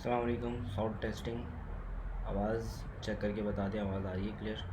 अस्सलाम वालेकुम। Sound testing. आवाज़ चेक करके बता दें, आवाज़ आ रही है क्लियर?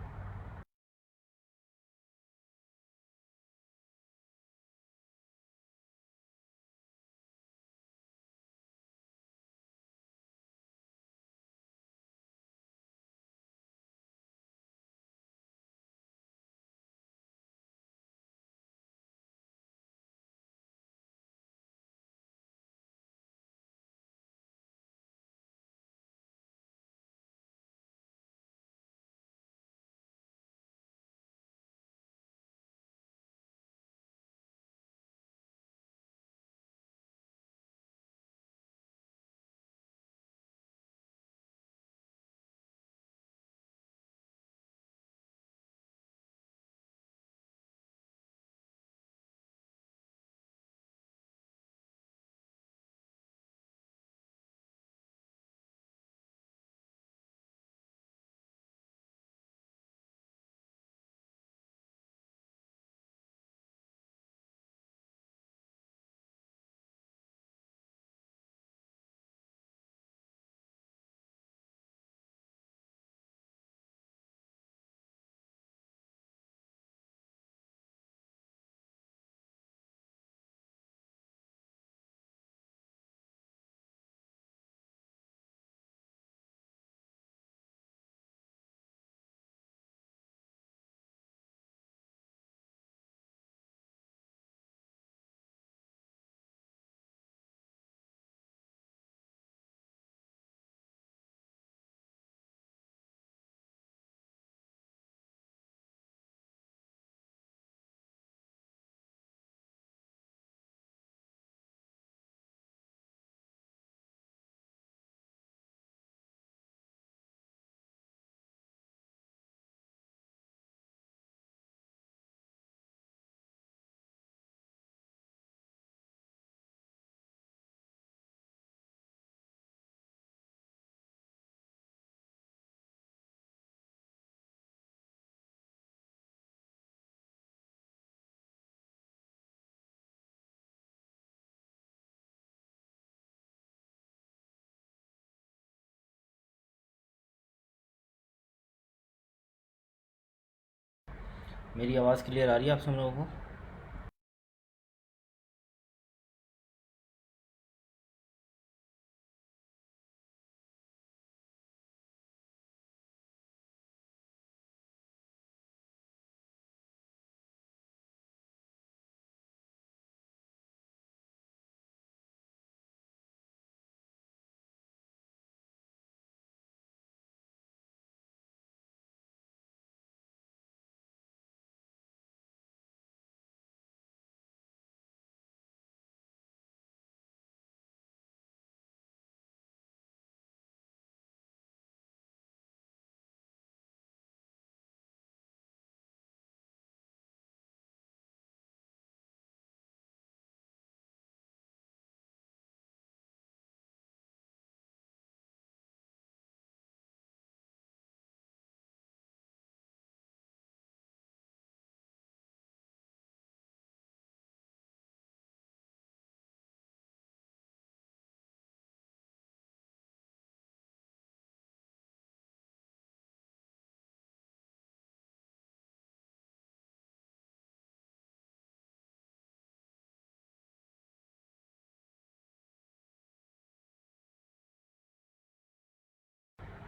मेरी आवाज़ क्लियर आ रही है आप सब लोगों को?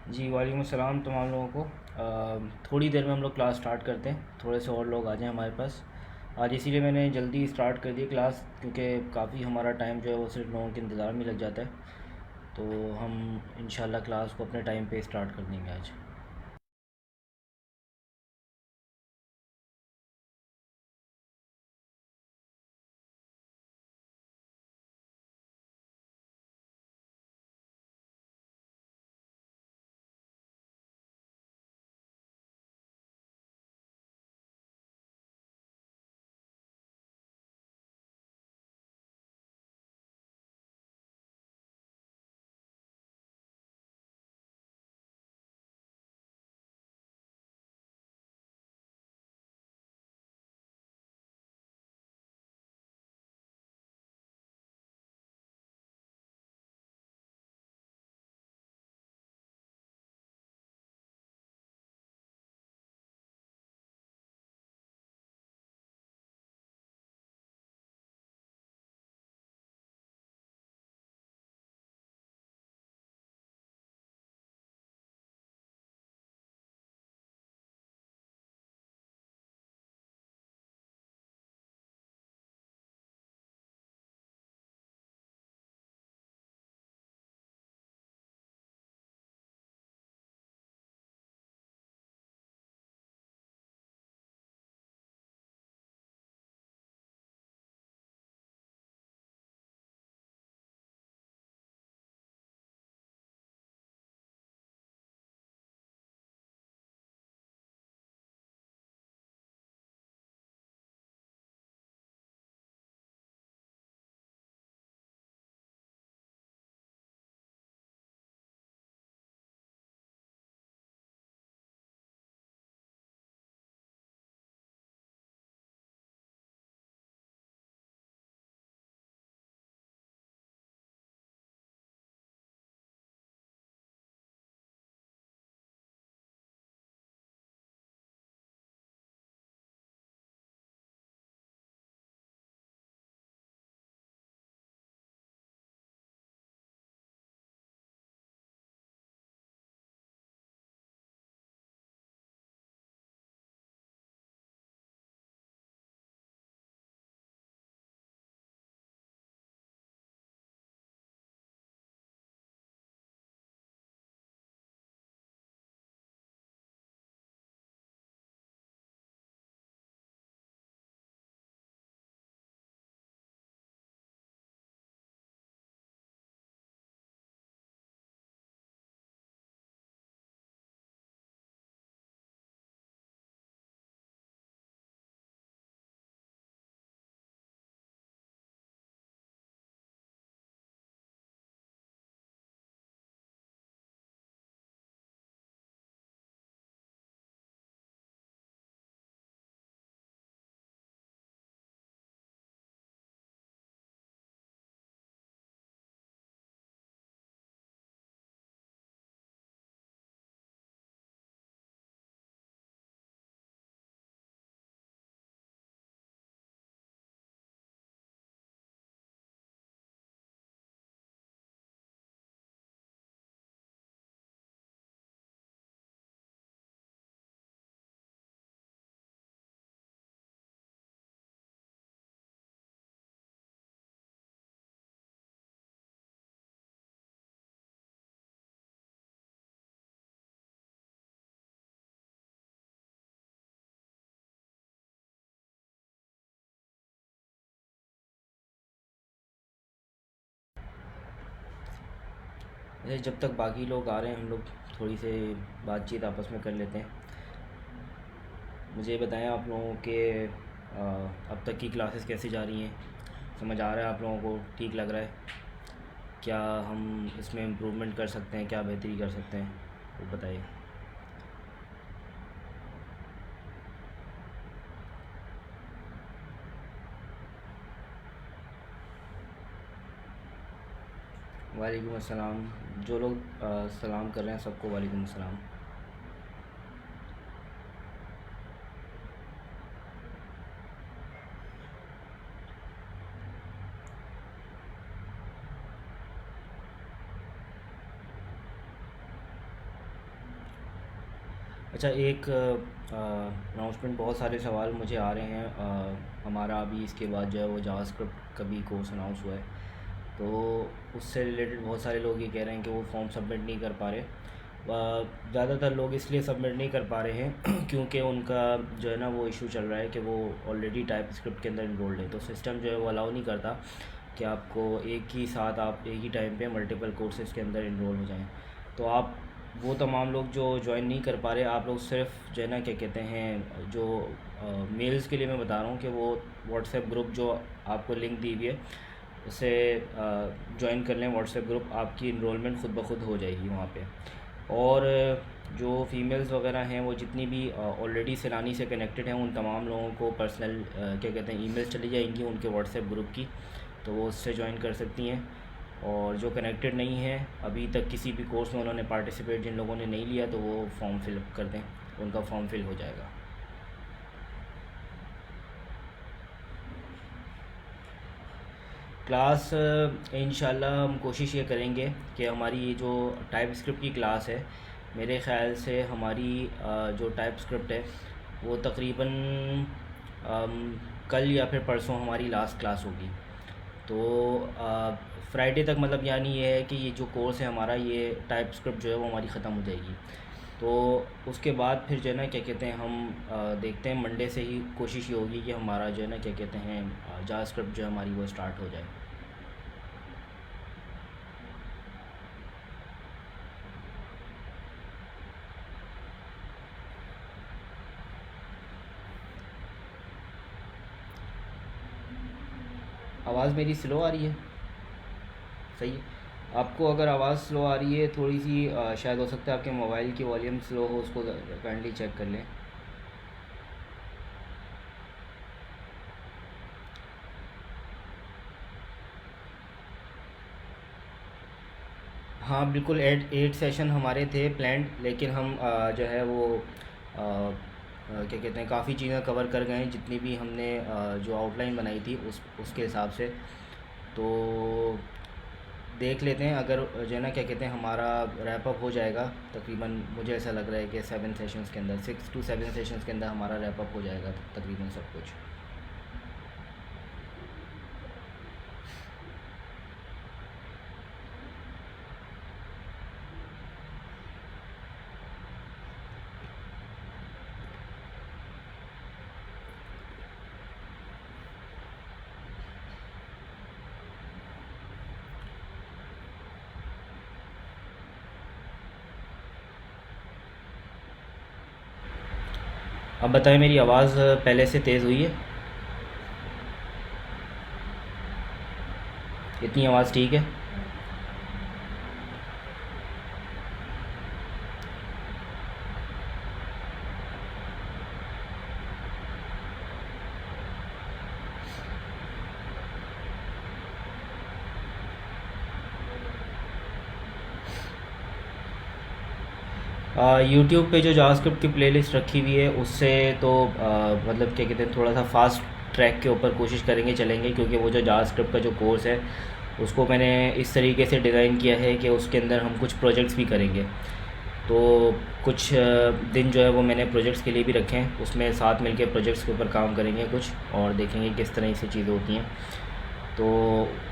जी वालेकुम अस्सलाम तमाम लोगों को। थोड़ी देर में हम लोग क्लास स्टार्ट करते हैं, थोड़े से और लोग आ जाएं हमारे पास। आज इसीलिए मैंने जल्दी स्टार्ट कर दी क्लास, क्योंकि काफ़ी हमारा टाइम जो है वो सिर्फ लोगों के इंतज़ार में लग जाता है। तो हम इंशाल्लाह क्लास को अपने टाइम पे स्टार्ट कर देंगे आज। जैसे जब तक बाकी लोग आ रहे हैं हम लोग थोड़ी सी बातचीत आपस में कर लेते हैं। मुझे बताएं आप लोगों के अब तक की क्लासेस कैसी जा रही हैं? समझ आ रहा है आप लोगों को? ठीक लग रहा है? क्या हम इसमें इम्प्रूवमेंट कर सकते हैं? क्या बेहतरी कर सकते हैं? वो बताइए। वालेकुम अस्सलाम। जो लोग सलाम कर रहे हैं सबको वालेकुम अस्सलाम। अच्छा, एक अनाउंसमेंट, बहुत सारे सवाल मुझे आ रहे हैं। हमारा अभी इसके बाद जो है वो जावास्क्रिप्ट का भी कोर्स अनाउंस हुआ है, तो उससे रिलेटेड बहुत सारे लोग ये कह रहे हैं कि वो फॉर्म सबमिट नहीं कर पा रहे। ज़्यादातर लोग इसलिए सबमिट नहीं कर पा रहे हैं क्योंकि उनका जो है ना वो इशू चल रहा है कि वो ऑलरेडी टाइप स्क्रिप्ट के अंदर इनरोल्ड है, तो सिस्टम जो है वो अलाउ नहीं करता कि आपको एक ही साथ आप एक ही टाइम पे मल्टीपल कोर्सेज़ के अंदर इनरोल हो जाएं। तो आप वो तमाम लोग जो ज्वाइन नहीं कर पा रहे, आप लोग सिर्फ जो है ना क्या कहते हैं, जो मेल्स के लिए मैं बता रहा हूँ कि वो व्हाट्सएप ग्रुप जो आपको लिंक दी हुई है उसे ज्वाइन कर लें। व्हाट्सएप ग्रुप, आपकी इनरोलमेंट खुद ब खुद हो जाएगी वहाँ पे। और जो फीमेल्स वगैरह हैं वो जितनी भी ऑलरेडी सैलानी से कनेक्टेड हैं उन तमाम लोगों को पर्सनल क्या कहते हैं ईमेल चली जाएंगी उनके व्हाट्सएप ग्रुप की, तो वो उससे ज्वाइन कर सकती हैं। और जो कनेक्टेड नहीं है अभी तक किसी भी कोर्स में उन्होंने पार्टिसिपेट, जिन लोगों ने नहीं लिया, तो वो फॉर्म फिलअप कर दें, उनका फॉर्म फिल हो जाएगा। क्लास इंशाल्लाह हम कोशिश ये करेंगे कि हमारी ये जो टाइप स्क्रिप्ट की क्लास है, मेरे ख़्याल से हमारी जो टाइप स्क्रिप्ट है वो तकरीबन कल या फिर परसों हमारी लास्ट क्लास होगी। तो फ्राइडे तक, मतलब यानी ये है कि ये जो कोर्स है हमारा, ये टाइप स्क्रिप्ट जो है वो हमारी ख़त्म हो जाएगी। तो उसके बाद फिर जो है ना क्या कहते हैं हम देखते हैं, मंडे से ही कोशिश ये होगी कि हमारा जो है ना क्या कहते हैं जावास्क्रिप्ट जो है हमारी वो स्टार्ट हो जाए। आवाज़ मेरी स्लो आ रही है? सही है। आपको अगर आवाज़ स्लो आ रही है थोड़ी सी, शायद हो सकता है आपके मोबाइल की वॉल्यूम स्लो हो, उसको काइंडली चेक कर लें। हाँ बिल्कुल, 8 सेशन हमारे थे प्लान्ड, लेकिन हम जो है वो क्या कहते हैं काफ़ी चीज़ें कवर कर गए हैं जितनी भी हमने जो आउटलाइन बनाई थी उसके हिसाब से। तो देख लेते हैं, अगर जो है ना क्या कहते हैं हमारा रैप अप हो जाएगा तकरीबन, मुझे ऐसा लग रहा है कि 7 सेशंस के अंदर, 6 to 7 सेशंस के अंदर हमारा रैप अप हो जाएगा तकरीबन सब कुछ। अब बताएं, मेरी आवाज़ पहले से तेज़ हुई है? इतनी आवाज़ ठीक है? यूट्यूब पे जो जावास्क्रिप्ट की प्लेलिस्ट रखी हुई है उससे तो मतलब क्या कहते हैं थोड़ा सा फास्ट ट्रैक के ऊपर कोशिश करेंगे, चलेंगे, क्योंकि वो जो जावास्क्रिप्ट का जो कोर्स है उसको मैंने इस तरीके से डिज़ाइन किया है कि उसके अंदर हम कुछ प्रोजेक्ट्स भी करेंगे। तो कुछ दिन जो है वो मैंने प्रोजेक्ट्स के लिए भी रखे हैं, उसमें साथ मिलके प्रोजेक्ट्स के ऊपर काम करेंगे कुछ, और देखेंगे किस तरह से चीज़ें होती हैं। तो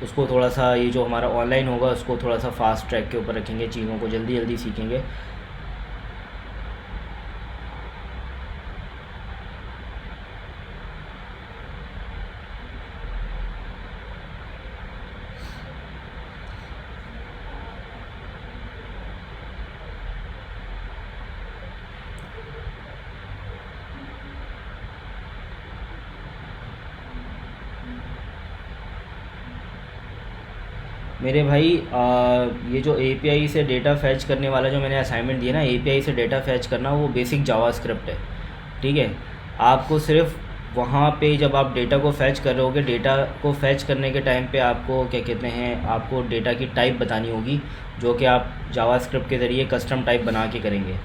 उसको थोड़ा सा, ये जो हमारा ऑनलाइन होगा उसको थोड़ा सा फास्ट ट्रैक के ऊपर रखेंगे, चीज़ों को जल्दी जल्दी सीखेंगे। मेरे भाई ये जो एपीआई से डेटा फैच करने वाला जो मैंने असाइनमेंट दिया ना, एपीआई से डेटा फैच करना, वो बेसिक जावास्क्रिप्ट है। ठीक है, आपको सिर्फ वहाँ पे जब आप डेटा को फैच कर रहे होगे, डेटा को फैच करने के टाइम पे आपको क्या कहते हैं, आपको डेटा की टाइप बतानी होगी, जो कि आप जावास्क्रिप्ट के ज़रिए कस्टम टाइप बना के करेंगे।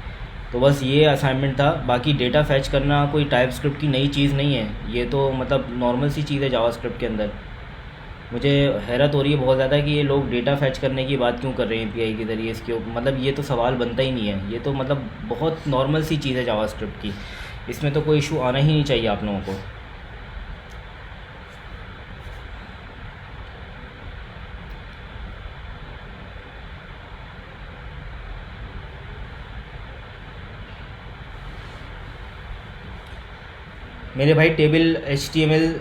तो बस ये असाइनमेंट था। बाकी डेटा फैच करना कोई टाइप स्क्रिप्ट की नई चीज़ नहीं है, ये तो मतलब नॉर्मल सी चीज़ है जावास्क्रिप्ट के अंदर। मुझे हैरत हो रही है बहुत ज़्यादा कि ये लोग डेटा फैच करने की बात क्यों कर रहे हैं एपीआई के ज़रिए, इसके मतलब ये तो सवाल बनता ही नहीं है। ये तो मतलब बहुत नॉर्मल सी चीज़ है जावास्क्रिप्ट की, इसमें तो कोई इशू आना ही नहीं चाहिए आप लोगों को। मेरे भाई टेबल एचटीएमएल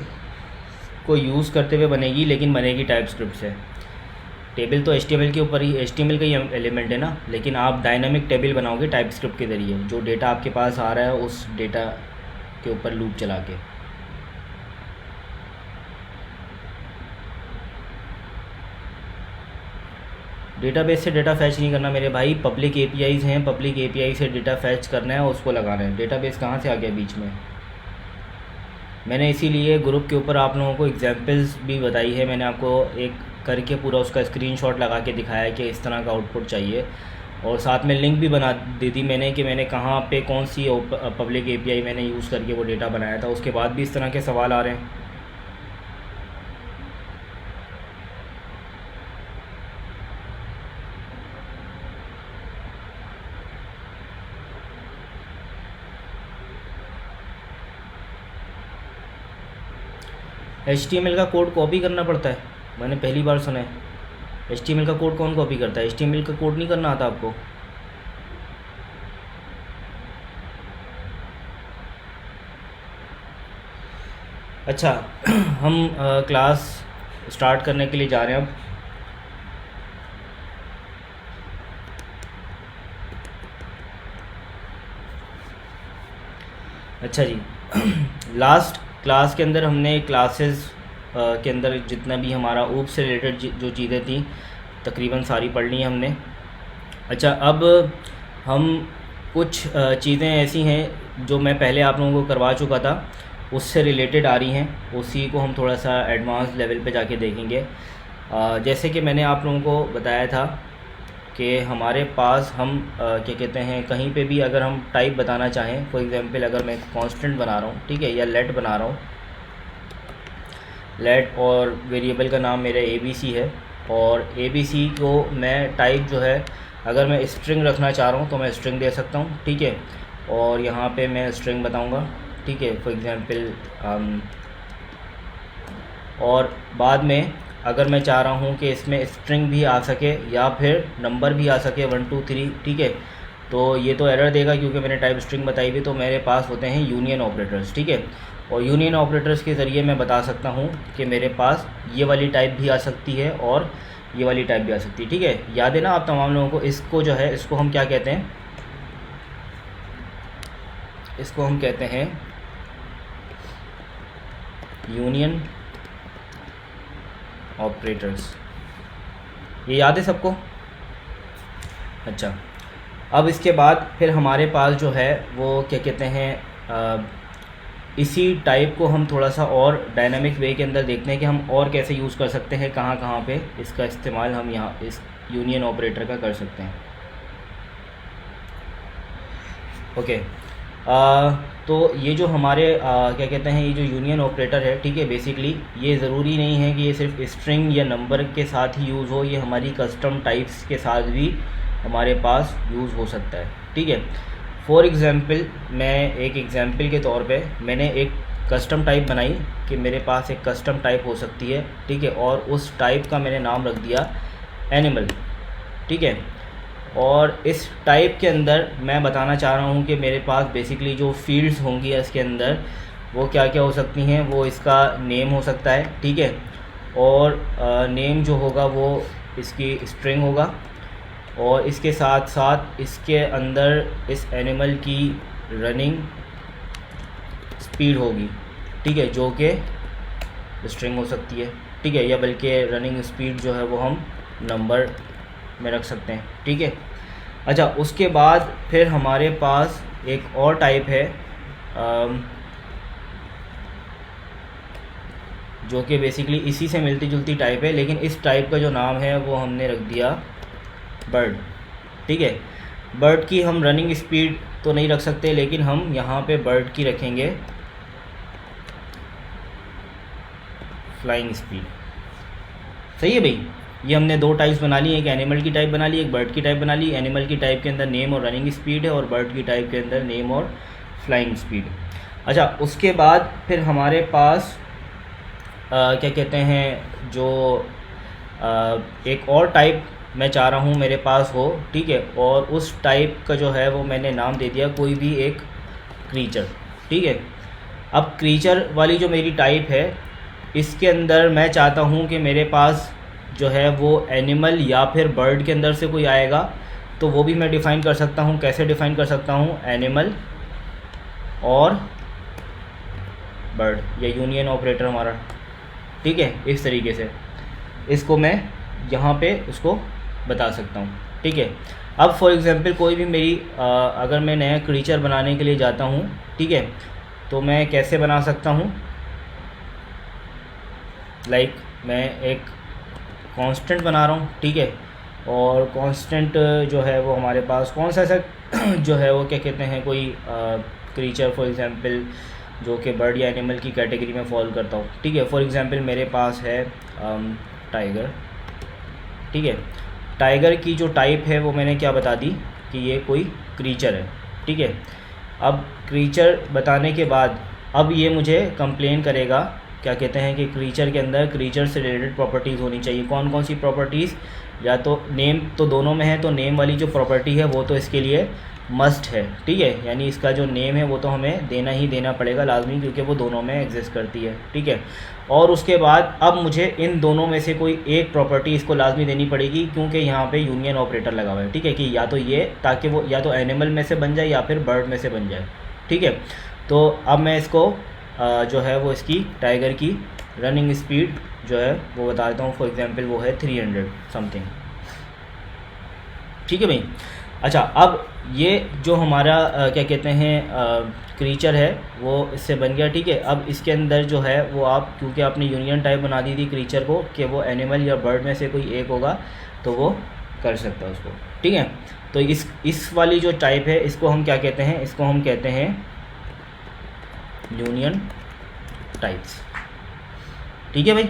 को यूज़ करते हुए बनेगी, लेकिन बनेगी टाइप स्क्रिप्ट से। टेबल तो एचटीएमएल के ऊपर ही, एचटीएमएल का ही एलिमेंट है ना, लेकिन आप डायनामिक टेबल बनाओगे टाइप स्क्रिप्ट के ज़रिए, जो डेटा आपके पास आ रहा है उस डेटा के ऊपर लूप चला के। डेटाबेस से डेटा फैच नहीं करना मेरे भाई, पब्लिक एपीआईज़ हैं, पब्लिक एपीआई से डेटा फैच करना है, उसको लगाना है। डेटाबेस कहाँ से आ गया बीच में? मैंने इसीलिए ग्रुप के ऊपर आप लोगों को एग्जांपल्स भी बताई है, मैंने आपको एक करके पूरा उसका स्क्रीनशॉट लगा के दिखाया है कि इस तरह का आउटपुट चाहिए, और साथ में लिंक भी बना दी थी मैंने कि मैंने कहाँ पे कौन सी पब्लिक एपीआई मैंने यूज़ करके वो डेटा बनाया था। उसके बाद भी इस तरह के सवाल आ रहे हैं। HTML का कोड कॉपी करना पड़ता है? मैंने पहली बार सुना है। HTML का कोड कौन कॉपी करता है? HTML का कोड नहीं करना आता आपको? अच्छा हम क्लास स्टार्ट करने के लिए जा रहे हैं अब। अच्छा जी लास्ट क्लास के अंदर हमने क्लासेस के अंदर जितना भी हमारा ऊप से रिलेटेड जो चीज़ें थी तकरीबन सारी पढ़ ली हैं हमने। अच्छा, अब हम कुछ चीज़ें ऐसी हैं जो मैं पहले आप लोगों को करवा चुका था, उससे रिलेटेड आ रही हैं, उसी को हम थोड़ा सा एडवांस लेवल पे जाके देखेंगे। जैसे कि मैंने आप लोगों को बताया था कि हमारे पास हम क्या कहते हैं, कहीं पे भी अगर हम टाइप बताना चाहें, फॉर एग्जांपल अगर मैं कांस्टेंट बना रहा हूँ, ठीक है, या लेट बना रहा हूँ, लेट, और वेरिएबल का नाम मेरा ABC है, और ABC को मैं टाइप जो है, अगर मैं स्ट्रिंग रखना चाह रहा हूँ तो मैं स्ट्रिंग दे सकता हूँ, ठीक है, और यहाँ पे मैं स्ट्रिंग बताऊँगा, ठीक है, फॉर एग्जांपल। और बाद में अगर मैं चाह रहा हूँ कि इसमें स्ट्रिंग भी आ सके या फिर नंबर भी आ सके 1 2 3, ठीक है, तो ये तो एरर देगा क्योंकि मैंने टाइप स्ट्रिंग बताई हुई। तो मेरे पास होते हैं यूनियन ऑपरेटर्स, ठीक है, और यूनियन ऑपरेटर्स के ज़रिए मैं बता सकता हूँ कि मेरे पास ये वाली टाइप भी आ सकती है और ये वाली टाइप भी आ सकती है, ठीक है। याद है ना आप तमाम लोगों को? इसको जो है, इसको हम क्या कहते हैं? इसको हम कहते हैं यूनियन ऑपरेटर्स। ये याद है सबको? अच्छा, अब इसके बाद फिर हमारे पास जो है वो क्या कहते हैं, इसी टाइप को हम थोड़ा सा और डायनामिक वे के अंदर देखते हैं कि हम और कैसे यूज़ कर सकते हैं, कहाँ कहाँ पे इसका इस्तेमाल हम यहाँ इस यूनियन ऑपरेटर का कर सकते हैं। ओके, तो ये जो हमारे क्या कहते हैं, ये जो यूनियन ऑपरेटर है, ठीक है, बेसिकली ये ज़रूरी नहीं है कि ये सिर्फ स्ट्रिंग या नंबर के साथ ही यूज़ हो, ये हमारी कस्टम टाइप्स के साथ भी हमारे पास यूज़ हो सकता है, ठीक है। फॉर एग्ज़ाम्पल, मैं एक एग्ज़ाम्पल के तौर पे मैंने एक कस्टम टाइप बनाई कि मेरे पास एक कस्टम टाइप हो सकती है, ठीक है, और उस टाइप का मैंने नाम रख दिया एनिमल, ठीक है। और इस टाइप के अंदर मैं बताना चाह रहा हूँ कि मेरे पास बेसिकली जो फील्ड्स होंगी इसके अंदर वो क्या क्या हो सकती हैं। वो इसका नेम हो सकता है, ठीक है, और नेम जो होगा वो इसकी स्ट्रिंग होगा, और इसके साथ साथ इसके अंदर इस एनिमल की रनिंग स्पीड होगी, ठीक है, जो कि स्ट्रिंग हो सकती है, ठीक है, या बल्कि रनिंग स्पीड जो है वो हम नंबर में रख सकते हैं, ठीक है। अच्छा, उसके बाद फिर हमारे पास एक और टाइप है जो कि बेसिकली इसी से मिलती जुलती टाइप है, लेकिन इस टाइप का जो नाम है वो हमने रख दिया बर्ड, ठीक है। बर्ड की हम रनिंग स्पीड तो नहीं रख सकते, लेकिन हम यहाँ पे बर्ड की रखेंगे फ्लाइंग स्पीड। सही है भाई। ये हमने दो टाइप्स बना ली, एक एनिमल की टाइप बना ली, एक बर्ड की टाइप बना ली। एनिमल की टाइप के अंदर नेम और रनिंग स्पीड है, और बर्ड की टाइप के अंदर नेम और फ्लाइंग स्पीड। अच्छा, उसके बाद फिर हमारे पास क्या कहते हैं, जो एक और टाइप मैं चाह रहा हूँ मेरे पास हो, ठीक है। और उस टाइप का जो है वो मैंने नाम दे दिया कोई भी एक क्रीचर, ठीक है। अब क्रीचर वाली जो मेरी टाइप है, इसके अंदर मैं चाहता हूँ कि मेरे पास जो है वो एनिमल या फिर बर्ड के अंदर से कोई आएगा, तो वो भी मैं डिफ़ाइन कर सकता हूँ। कैसे डिफ़ाइन कर सकता हूँ? एनिमल और बर्ड, या यूनियन ऑपरेटर हमारा, ठीक है। इस तरीके से इसको मैं यहाँ पे उसको बता सकता हूँ, ठीक है। अब फॉर एग्ज़ाम्पल कोई भी मेरी अगर मैं नया क्रीचर बनाने के लिए जाता हूँ, ठीक है, तो मैं कैसे बना सकता हूँ? लाइक मैं एक कांस्टेंट बना रहा हूँ, ठीक है। और कांस्टेंट जो है वो हमारे पास कौन सा ऐसा जो है वो क्या कहते हैं, कोई क्रीचर फॉर एग्ज़ाम्पल जो कि बर्ड या एनिमल की कैटेगरी में फॉल करता हूँ, ठीक है। फॉर एग्ज़ाम्पल मेरे पास है टाइगर, ठीक है। टाइगर की जो टाइप है वो मैंने क्या बता दी कि ये कोई क्रीचर है, ठीक है। अब क्रीचर बताने के बाद अब ये मुझे कंप्लेन करेगा, क्या कहते हैं कि क्रीचर के अंदर क्रीचर से रिलेटेड प्रॉपर्टीज़ होनी चाहिए। कौन कौन सी प्रॉपर्टीज़? या तो नेम तो दोनों में है, तो नेम वाली जो प्रॉपर्टी है वो तो इसके लिए मस्ट है, ठीक है। यानी इसका जो नेम है वो तो हमें देना ही देना पड़ेगा लाजमी, क्योंकि वो दोनों में एग्जिस्ट करती है, ठीक है। और उसके बाद अब मुझे इन दोनों में से कोई एक प्रॉपर्टी इसको लाजमी देनी पड़ेगी, क्योंकि यहाँ पे यूनियन ऑपरेटर लगा हुआ है, ठीक है, कि या तो ये, ताकि वो या तो एनिमल में से बन जाए या फिर बर्ड में से बन जाए, ठीक है। तो अब मैं इसको जो है वो इसकी टाइगर की रनिंग स्पीड जो है वो बता देता हूँ। फॉर एग्जांपल वो है 300 समथिंग, ठीक है भाई। अच्छा, अब ये जो हमारा क्या कहते हैं क्रीचर है वो इससे बन गया, ठीक है। अब इसके अंदर जो है वो आप, क्योंकि आपने यूनियन टाइप बना दी थी क्रीचर को कि वो एनिमल या बर्ड में से कोई एक होगा, तो वो कर सकता है उसको, ठीक है। तो इस वाली जो टाइप है इसको हम क्या कहते हैं? इसको हम कहते हैं यूनियन टाइप्स, ठीक है भाई।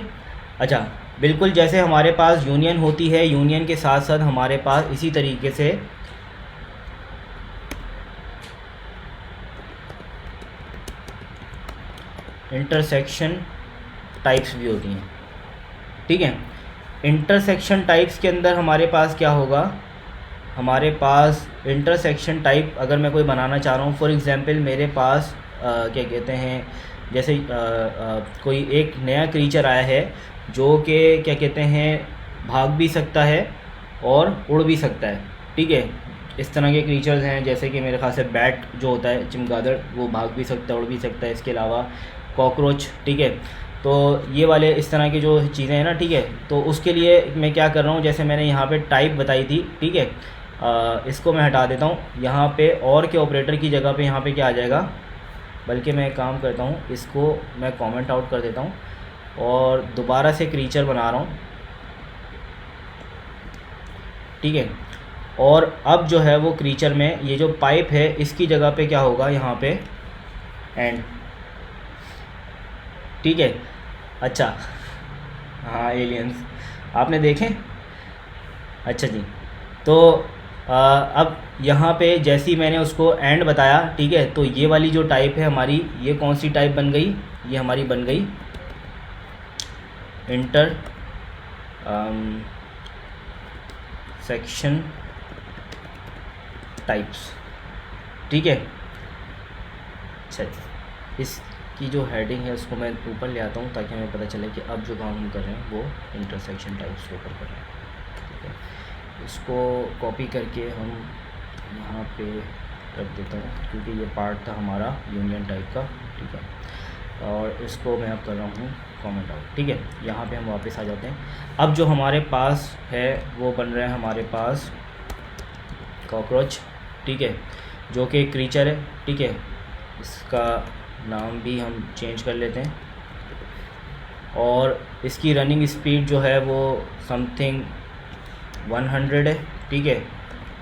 अच्छा, बिल्कुल जैसे हमारे पास यूनियन होती है, यूनियन के साथ साथ हमारे पास इसी तरीके से इंटरसेक्शन टाइप्स भी होती हैं, ठीक है। इंटरसेक्शन टाइप्स के अंदर हमारे पास क्या होगा? हमारे पास इंटरसेक्शन टाइप अगर मैं कोई बनाना चाह रहा हूँ, फॉर एग्जांपल मेरे पास क्या कहते हैं, जैसे कोई एक नया क्रीचर आया है जो कि क्या कहते हैं भाग भी सकता है और उड़ भी सकता है, ठीक है। इस तरह के क्रीचर्स हैं, जैसे कि मेरे ख्याल से बैट जो होता है, चमगादड़, वो भाग भी सकता है, उड़ भी सकता है। इसके अलावा कॉकरोच, ठीक है। तो ये वाले इस तरह की जो चीज़ें हैं ना, ठीक है। तो उसके लिए मैं क्या कर रहा हूँ, जैसे मैंने यहाँ पे टाइप बताई थी, ठीक है, इसको मैं हटा देता हूँ। यहाँ पे और के ऑपरेटर की जगह पे यहाँ पे क्या आ जाएगा, बल्कि मैं एक काम करता हूँ, इसको मैं कमेंट आउट कर देता हूँ और दोबारा से क्रीचर बना रहा हूँ, ठीक है। और अब जो है वो क्रीचर में ये जो पाइप है इसकी जगह पे क्या होगा, यहाँ पे एंड, ठीक है। अच्छा, हाँ, एलियंस आपने देखे? अच्छा जी। तो अब यहाँ पे जैसे ही मैंने उसको एंड बताया, ठीक है, तो ये वाली जो टाइप है हमारी, ये कौन सी टाइप बन गई? ये हमारी बन गई इंटर सेक्शन टाइप्स, ठीक है। अच्छा, इसकी जो हेडिंग है उसको मैं ऊपर ले आता हूँ ताकि हमें पता चले कि अब जो काम हम कर रहे हैं वो इंटरसेक्शन टाइप्स के ऊपर कर रहे हैं, ठीक है। इसको कॉपी करके हम यहाँ पे रख देता हूँ, क्योंकि ये पार्ट था हमारा यूनियन टाइप का, ठीक है। और इसको मैं अब कर रहा हूँ कमेंट आउट। ठीक है, यहाँ पे हम वापस आ जाते हैं। अब जो हमारे पास है वो बन रहा है हमारे पास कॉकरोच। ठीक है, जो कि एक क्रीचर है। ठीक है, इसका नाम भी हम चेंज कर लेते हैं और इसकी रनिंग स्पीड जो है वो समथिंग 100 है। ठीक है,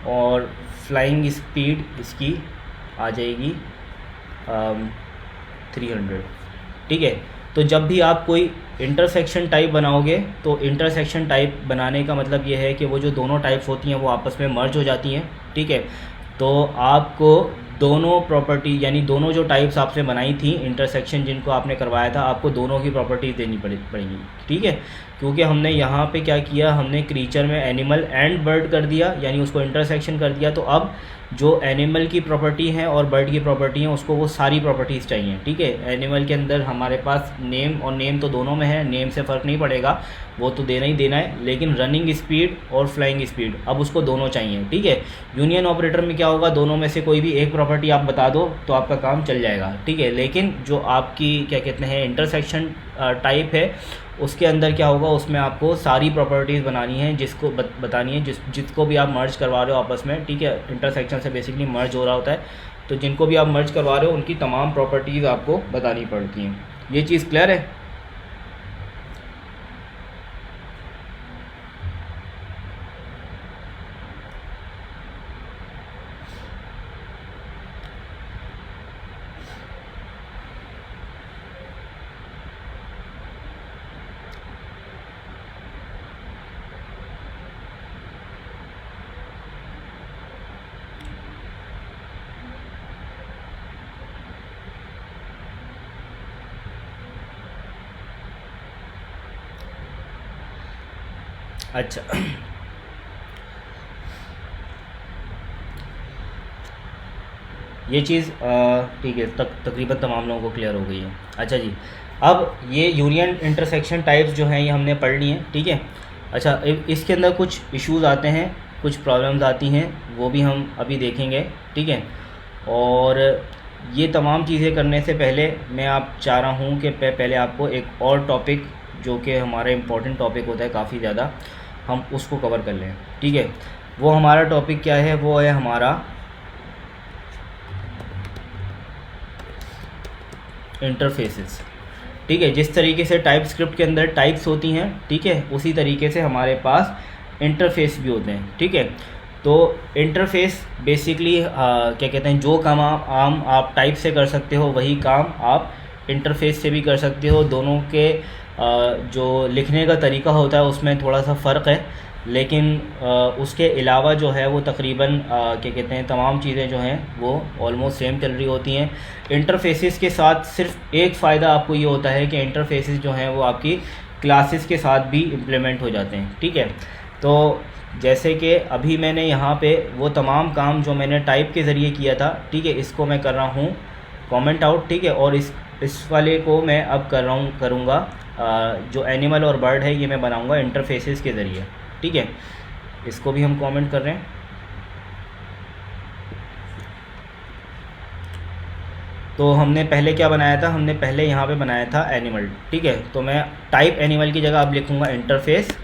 और फ्लाइंग स्पीड इसकी आ जाएगी 300। ठीक है, तो जब भी आप कोई इंटरसेक्शन टाइप बनाओगे तो इंटरसेक्शन टाइप बनाने का मतलब ये है कि वो जो दोनों टाइप्स होती हैं वो आपस में मर्ज हो जाती हैं। ठीक है, तो आपको दोनों प्रॉपर्टी यानी दोनों जो टाइप्स आपसे बनाई थी इंटरसेक्शन जिनको आपने करवाया था, आपको दोनों की प्रॉपर्टीज़ देनी पड़ेगी। ठीक है, क्योंकि हमने यहाँ पे क्या किया, हमने क्रीचर में एनिमल एंड बर्ड कर दिया, यानी उसको इंटरसेक्शन कर दिया। तो अब जो एनिमल की प्रॉपर्टी है और बर्ड की प्रॉपर्टी है उसको वो सारी प्रॉपर्टीज़ चाहिए। ठीक है, एनिमल के अंदर हमारे पास नेम और नेम तो दोनों में है, नेम से फ़र्क नहीं पड़ेगा, वो तो देना ही देना है, लेकिन रनिंग स्पीड और फ्लाइंग स्पीड अब उसको दोनों चाहिए। ठीक है, यूनियन ऑपरेटर में क्या होगा, दोनों में से कोई भी एक प्रॉपर्टी आप बता दो तो आपका काम चल जाएगा। ठीक है, लेकिन जो आपकी क्या कहते हैं इंटरसेक्शन टाइप है उसके अंदर क्या होगा, उसमें आपको सारी प्रॉपर्टीज़ बनानी है, जिसको बतानी है जिसको भी आप मर्ज करवा रहे हो आपस में। ठीक है, इंटरसेक्शन से बेसिकली मर्ज हो रहा होता है, तो जिनको भी आप मर्ज करवा रहे हो उनकी तमाम प्रॉपर्टीज़ आपको बतानी पड़ती हैं। ये चीज़ क्लियर है? अच्छा ये चीज़ ठीक है, तकरीबन तमाम लोगों को क्लियर हो गई है। अच्छा जी, अब ये यूनियन इंटरसेक्शन टाइप्स जो हैं ये हमने पढ़ ली हैं। ठीक है, अच्छा इसके अंदर कुछ इश्यूज आते हैं, कुछ प्रॉब्लम्स आती हैं, वो भी हम अभी देखेंगे। ठीक है, और ये तमाम चीज़ें करने से पहले मैं आप चाह रहा हूँ कि पहले आपको एक और टॉपिक जो कि हमारा इम्पोर्टेंट टॉपिक होता है काफ़ी ज़्यादा, हम उसको कवर कर लें। ठीक है, वो हमारा टॉपिक क्या है, वो है हमारा इंटरफेसेस। ठीक है, जिस तरीके से टाइप स्क्रिप्ट के अंदर टाइप्स होती हैं, ठीक है, उसी तरीके से हमारे पास इंटरफेस भी होते हैं। ठीक है, तो इंटरफेस बेसिकली क्या कहते हैं, जो काम आप टाइप से कर सकते हो वही काम आप इंटरफेस से भी कर सकते हो। दोनों के जो लिखने का तरीका होता है उसमें थोड़ा सा फ़र्क है, लेकिन उसके अलावा जो है वो तकरीबन क्या कहते हैं तमाम चीज़ें जो हैं वो ऑलमोस्ट सेम चल रही होती हैं। इंटरफेसेस के साथ सिर्फ एक फ़ायदा आपको ये होता है कि इंटरफेसेस जो हैं वो आपकी क्लासेस के साथ भी इम्प्लीमेंट हो जाते हैं। ठीक है, तो जैसे कि अभी मैंने यहाँ पे वो तमाम काम जो मैंने टाइप के ज़रिए किया था, ठीक है, इसको मैं कर रहा हूँ कमेंट आउट। ठीक है, और इस वाले को मैं अब करूँगा जो एनिमल और बर्ड है ये मैं बनाऊँगा इंटरफेसेस के ज़रिए। ठीक है, इसको भी हम कमेंट कर रहे हैं। तो हमने पहले क्या बनाया था, हमने पहले यहाँ पे बनाया था एनिमल। ठीक है, तो मैं टाइप एनिमल की जगह अब लिखूँगा इंटरफेस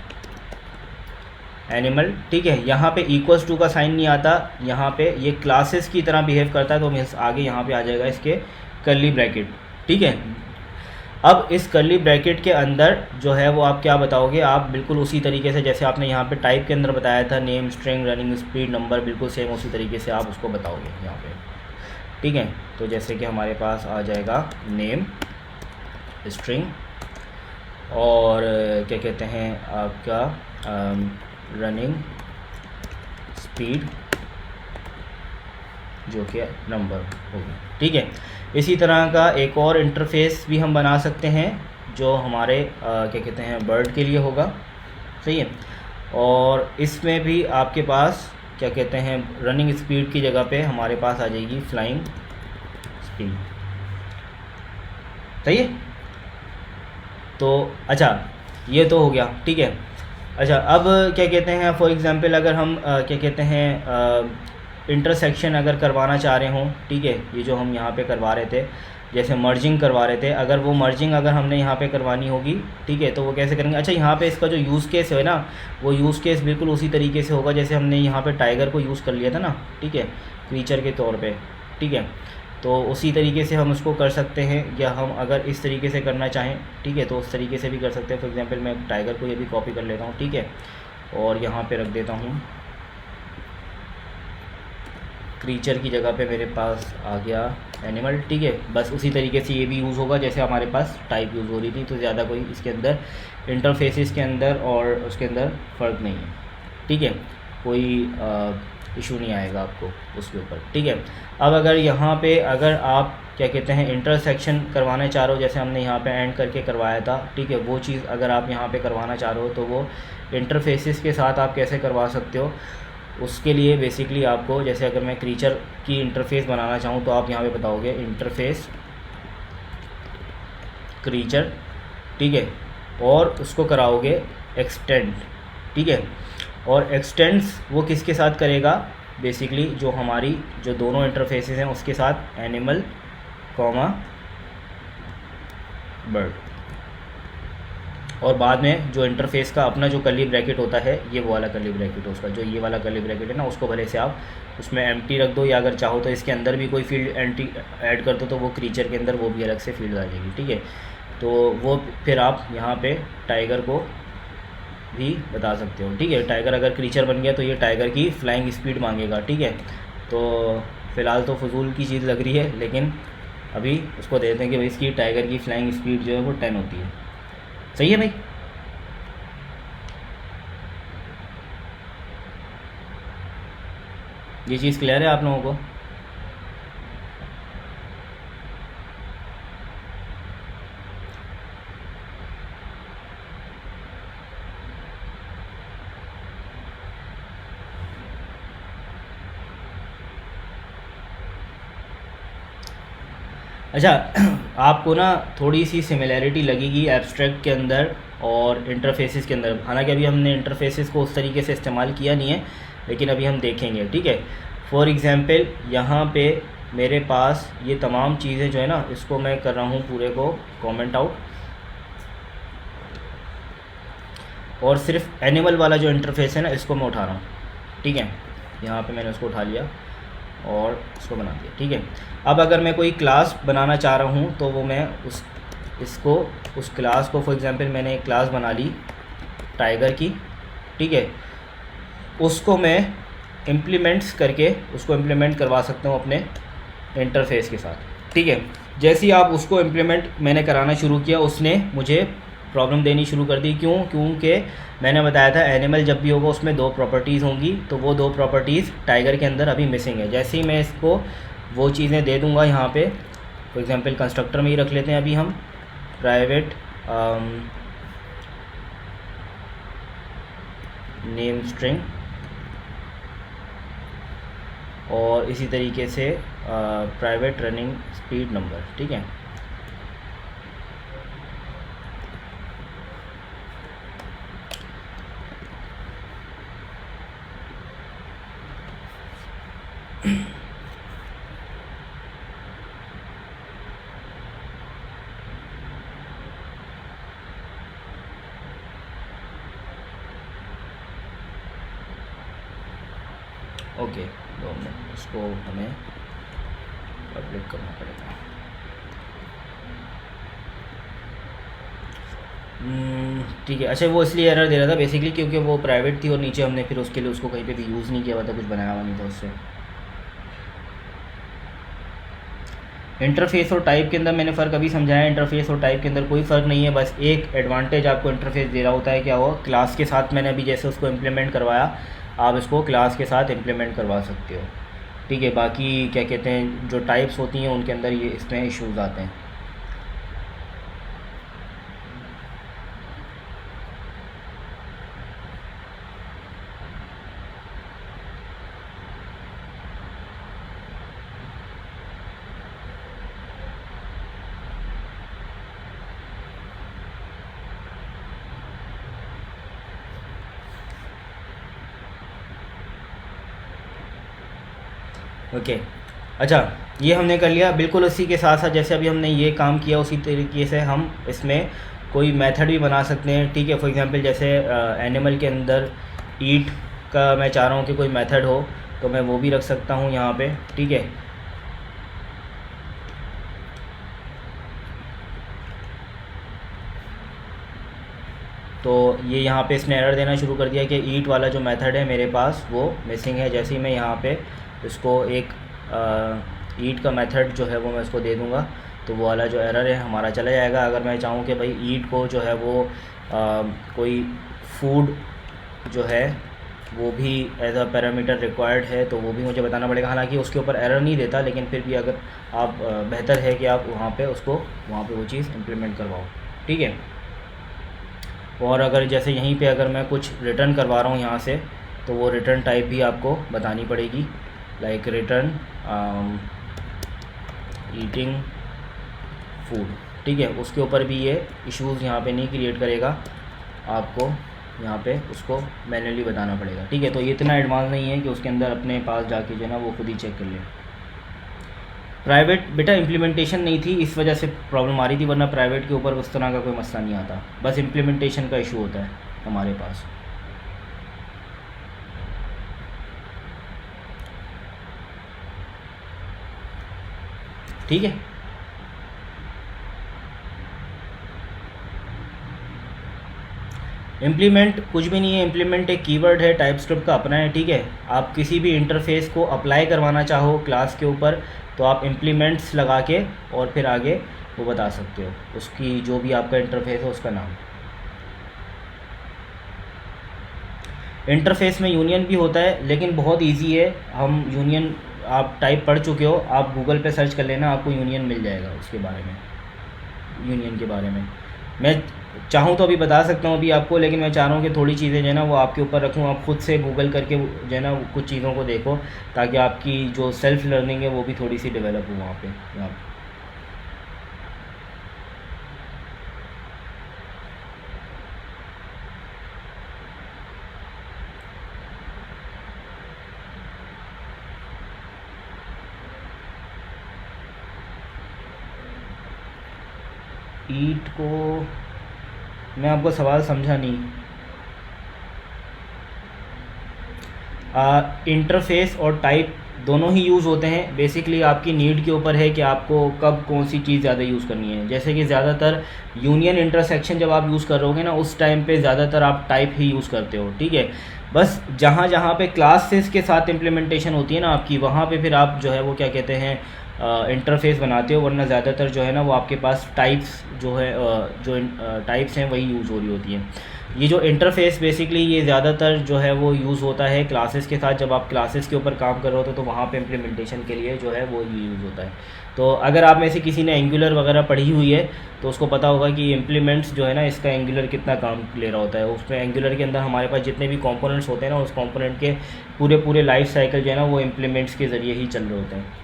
एनिमल। ठीक है, यहाँ पे इक्वल्स टू का साइन नहीं आता, यहाँ पे ये क्लासेस की तरह बिहेव करता है, तो मैं आगे यहाँ पे आ जाएगा इसके कर्ली ब्रैकेट। ठीक है, अब इस कर्ली ब्रैकेट के अंदर जो है वो आप क्या बताओगे, आप बिल्कुल उसी तरीके से जैसे आपने यहाँ पे टाइप के अंदर बताया था, name, string, running speed, number, बिल्कुल सेम उसी तरीके से आप उसको बताओगे यहाँ पे। ठीक है, तो जैसे कि हमारे पास आ जाएगा नेम, स्ट्रिंग और क्या कहते हैं आपका रनिंग स्पीड जो कि नंबर होगी। ठीक है, इसी तरह का एक और इंटरफेस भी हम बना सकते हैं जो हमारे क्या कहते हैं बर्ड के लिए होगा। सही है, और इसमें भी आपके पास क्या कहते हैं रनिंग स्पीड की जगह पे हमारे पास आ जाएगी फ्लाइंग स्पीड। सही है, तो अच्छा ये तो हो गया। ठीक है, अच्छा अब क्या कहते हैं फॉर एग्ज़ाम्पल अगर हम क्या कहते हैं इंटरसेक्शन अगर करवाना चाह रहे हों, ठीक है, ये जो हम यहाँ पे करवा रहे थे, जैसे मर्जिंग करवा रहे थे, अगर वो मर्जिंग अगर हमने यहाँ पे करवानी होगी, ठीक है, तो वो कैसे करेंगे। अच्छा, यहाँ पे इसका जो यूज़ केस है ना, वो यूज़ केस बिल्कुल उसी तरीके से होगा जैसे हमने यहाँ पे टाइगर को यूज़ कर लिया था ना, ठीक है, क्रीचर के तौर पे, ठीक है। तो उसी तरीके से हम उसको कर सकते हैं, या हम अगर इस तरीके से करना चाहें, ठीक है, तो उस तरीके से भी कर सकते हैं। फॉर एग्जांपल मैं टाइगर को ये भी कॉपी कर लेता हूँ, ठीक है, और यहाँ पे रख देता हूँ क्रीचर की जगह पे मेरे पास आ गया एनिमल, ठीक है। बस उसी तरीके से ये भी यूज़ होगा जैसे हमारे पास टाइप यूज़ हो रही थी, तो ज़्यादा कोई इसके अंदर इंटरफेसेस के अंदर और उसके अंदर फ़र्क नहीं है, ठीक है, कोई इशू नहीं आएगा आपको उसके ऊपर, ठीक है। अब अगर यहाँ पे अगर आप क्या कहते हैं इंटरसेक्शन करवाना चाह रहे हो, जैसे हमने यहाँ पे एंड करके करवाया था, ठीक है, वो चीज़ अगर आप यहाँ पे करवाना चाह रहे हो तो वो इंटरफेसेस के साथ आप कैसे करवा सकते हो। उसके लिए बेसिकली आपको, जैसे अगर मैं क्रीचर की इंटरफेस बनाना चाहूँ तो आप यहाँ पे बताओगे इंटरफेस क्रीचर, ठीक है, और उसको कराओगे एक्सटेंड, ठीक है। और एक्सटेंड्स वो किसके साथ करेगा, बेसिकली जो हमारी जो दोनों इंटरफेसेस हैं उसके साथ, एनिमल कॉमा बर्ड, और बाद में जो इंटरफेस का अपना जो कर्ली ब्रैकेट होता है, ये वो वाला कर्ली ब्रैकेट है उसका, जो ये वाला कर्ली ब्रैकेट है ना, उसको भले से आप उसमें एम्प्टी रख दो, या अगर चाहो तो इसके अंदर भी कोई फील्ड एंटी ऐड कर दो, तो वो क्रीचर के अंदर वो भी अलग से फील्ड आ जाएगी, ठीक है। तो वो फिर आप यहाँ पे टाइगर को भी बता सकते हो, ठीक है। टाइगर अगर क्रीचर बन गया तो ये टाइगर की फ्लाइंग स्पीड मांगेगा, ठीक है। तो फ़िलहाल तो फजूल की चीज़ लग रही है, लेकिन अभी उसको देते हैं कि भाई इसकी टाइगर की फ्लाइंग स्पीड जो है वो 10 होती है। सही है भाई। ये चीज़ क्लियर है आप लोगों को। अच्छा, आपको ना थोड़ी सी सिमिलैरिटी लगेगी एब्स्ट्रैक्ट के अंदर और इंटरफेसेस के अंदर, हालांकि अभी हमने इंटरफेसेस को उस तरीके से इस्तेमाल किया नहीं है, लेकिन अभी हम देखेंगे, ठीक है। फॉर एग्ज़ाम्पल यहाँ पे मेरे पास ये तमाम चीज़ें जो है ना, इसको मैं कर रहा हूँ पूरे को कमेंट आउट, और सिर्फ एनिमल वाला जो इंटरफेस है ना, इसको मैं उठा रहा हूँ, ठीक है। यहाँ पे मैंने उसको उठा लिया और इसको बना दिया, ठीक है। अब अगर मैं कोई क्लास बनाना चाह रहा हूँ तो वो मैं उस क्लास को, फॉर एग्जांपल मैंने एक क्लास बना ली टाइगर की, ठीक है, उसको मैं इम्प्लीमेंट्स करके उसको इम्प्लीमेंट करवा सकता हूँ अपने इंटरफेस के साथ, ठीक है। जैसे ही आप उसको इम्प्लीमेंट मैंने कराना शुरू किया, उसने मुझे प्रॉब्लम देनी शुरू कर दी। क्यों? क्योंकि मैंने बताया था एनिमल जब भी होगा उसमें 2 प्रॉपर्टीज़ होंगी, तो वो 2 प्रॉपर्टीज़ टाइगर के अंदर अभी मिसिंग है। जैसे ही मैं इसको वो चीज़ें दे दूँगा यहाँ पे, फॉर एग्जांपल कंस्ट्रक्टर में ही रख लेते हैं अभी हम, प्राइवेट नेम स्ट्रिंग, और इसी तरीके से प्राइवेट रनिंग स्पीड नंबर, ठीक है। ओके, 2 मिनट, इसको हमें पब्लिक करना पड़ेगा। ठीक है। अच्छा, वो इसलिए एरर दे रहा था बेसिकली क्योंकि वो प्राइवेट थी और नीचे हमने फिर उसके लिए उसको कहीं पे भी यूज़ नहीं किया हुआ था, कुछ बनाया हुआ नहीं था उससे। इंटरफेस और टाइप के अंदर मैंने फ़र्क अभी समझाया। इंटरफेस और टाइप के अंदर कोई फ़र्क नहीं है, बस एक एडवांटेज आपको इंटरफेस दे रहा होता है, क्या हो, क्लास के साथ मैंने अभी जैसे उसको इम्प्लीमेंट करवाया, आप इसको क्लास के साथ इम्प्लीमेंट करवा सकते हो, ठीक है। बाकी क्या कहते हैं, जो टाइप्स होती हैं उनके अंदर ये इसमें इश्यूज़ आते हैं। ओके। अच्छा, ये हमने कर लिया। बिल्कुल उसी के साथ साथ जैसे अभी हमने ये काम किया उसी तरीके से हम इसमें कोई मेथड भी बना सकते हैं, ठीक है। फॉर एग्जांपल जैसे एनिमल के अंदर ईट का मैं चाह रहा हूँ कि कोई मेथड हो, तो मैं वो भी रख सकता हूँ यहाँ पे, ठीक है। तो ये यहाँ पे इसने एरर देना शुरू कर दिया कि ईट वाला जो मेथड है मेरे पास वो मिसिंग है। जैसे ही मैं यहाँ पे इसको एक ईट का मेथड जो है वो मैं इसको दे दूँगा, तो वो वाला जो एरर है हमारा चला जाएगा। अगर मैं चाहूँ कि भाई ईट को जो है वो कोई फूड जो है वो भी एज अ पैरामीटर रिक्वायर्ड है, तो वो भी मुझे बताना पड़ेगा। हालांकि उसके ऊपर एरर नहीं देता, लेकिन फिर भी अगर आप बेहतर है कि आप वहाँ पे उसको वहाँ पे वो चीज़ इम्प्लीमेंट करवाओ, ठीक है। और अगर जैसे यहीं पे अगर मैं कुछ रिटर्न करवा रहा हूँ यहाँ से, तो वो रिटर्न टाइप भी आपको बतानी पड़ेगी, लाइक रिटर्न ईटिंग फूड, ठीक है। उसके ऊपर भी ये इश्यूज़ यहाँ पे नहीं क्रिएट करेगा, आपको यहाँ पे उसको मैन्युअली बताना पड़ेगा, ठीक है। तो ये इतना एडवांस नहीं है कि उसके अंदर अपने पास जाके जो है ना वो खुद ही चेक कर ले। प्राइवेट बेटा इम्प्लीमेंटेशन नहीं थी, इस वजह से प्रॉब्लम आ रही थी, वरना प्राइवेट के ऊपर उस तरह का कोई मसला नहीं आता, बस इम्प्लीमेंटेशन का इशू होता है हमारे पास। ठीक है, इम्प्लीमेंट कुछ भी नहीं है। इम्प्लीमेंट एक कीवर्ड है, टाइपस्क्रिप्ट का अपना है, ठीक है। आप किसी भी इंटरफेस को अप्लाई करवाना चाहो क्लास के ऊपर, तो आप इम्प्लीमेंट्स लगा के और फिर आगे वो बता सकते हो उसकी जो भी आपका इंटरफेस है उसका नाम। इंटरफेस में यूनियन भी होता है, लेकिन बहुत इजी है। हम यूनियन आप टाइप पढ़ चुके हो, आप गूगल पे सर्च कर लेना, आपको यूनियन मिल जाएगा उसके बारे में। यूनियन के बारे में मैं चाहूँ तो अभी बता सकता हूँ अभी आपको, लेकिन मैं चाह रहा हूँ कि थोड़ी चीज़ें जो है ना वो आपके ऊपर रखूँ, आप खुद से गूगल करके जो है ना कुछ चीज़ों को देखो, ताकि आपकी जो सेल्फ लर्निंग है वो भी थोड़ी सी डेवलप हो वहाँ पे। ईट को मैं आपको सवाल समझा नहीं। इंटरफेस और टाइप दोनों ही यूज़ होते हैं, बेसिकली आपकी नीड के ऊपर है कि आपको कब कौन सी चीज़ ज़्यादा यूज़ करनी है। जैसे कि ज़्यादातर यूनियन इंटरसेक्शन जब आप यूज़ करोगे ना, उस टाइम पे ज़्यादातर आप टाइप ही यूज़ करते हो, ठीक है। बस जहाँ जहाँ पे क्लासेस के साथ इम्प्लीमेंटेशन होती है ना आपकी, वहाँ पे फिर आप जो है वो क्या कहते हैं इंटरफेस बनाते हो, वरना ज़्यादातर जो है ना वो आपके पास टाइप्स जो है जो टाइप्स हैं वही यूज़ हो रही होती हैं। ये जो इंटरफेस बेसिकली ये ज़्यादातर जो है वो यूज़ होता है क्लासेस के साथ, जब आप क्लासेस के ऊपर काम कर रहे होते हो तो वहाँ पे इम्प्लीमेंटेशन के लिए जो है वो यूज़ होता है। तो अगर आप में से किसी ने एंगुलर वगैरह पढ़ी हुई है तो उसको पता होगा कि इम्प्लीमेंट्स जो है ना इसका एंगुलर कितना काम ले रहा होता है। उसमें एंगुलर के अंदर हमारे पास जितने भी कंपोनेंट्स होते हैं ना, उस कंपोनेंट के पूरे पूरे लाइफ साइकिल जो है ना वो इम्प्लीमेंट्स के ज़रिए ही चल रहे होते हैं।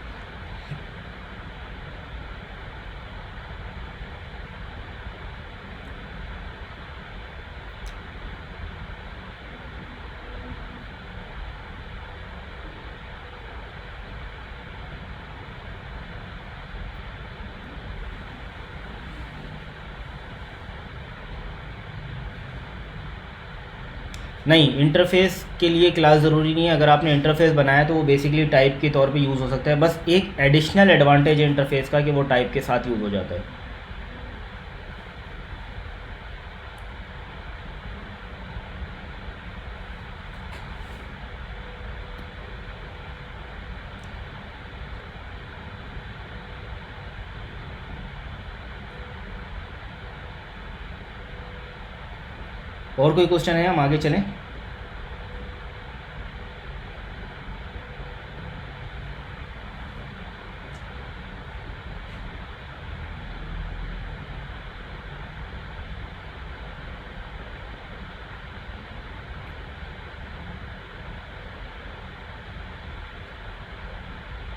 नहीं, इंटरफेस के लिए क्लास ज़रूरी नहीं है। अगर आपने इंटरफेस बनाया तो वो बेसिकली टाइप के तौर पे यूज़ हो सकता है। बस एक एडिशनल एडवांटेज है इंटरफेस का कि वो टाइप के साथ यूज़ हो जाता है। और कोई क्वेश्चन है, हम आगे चलें।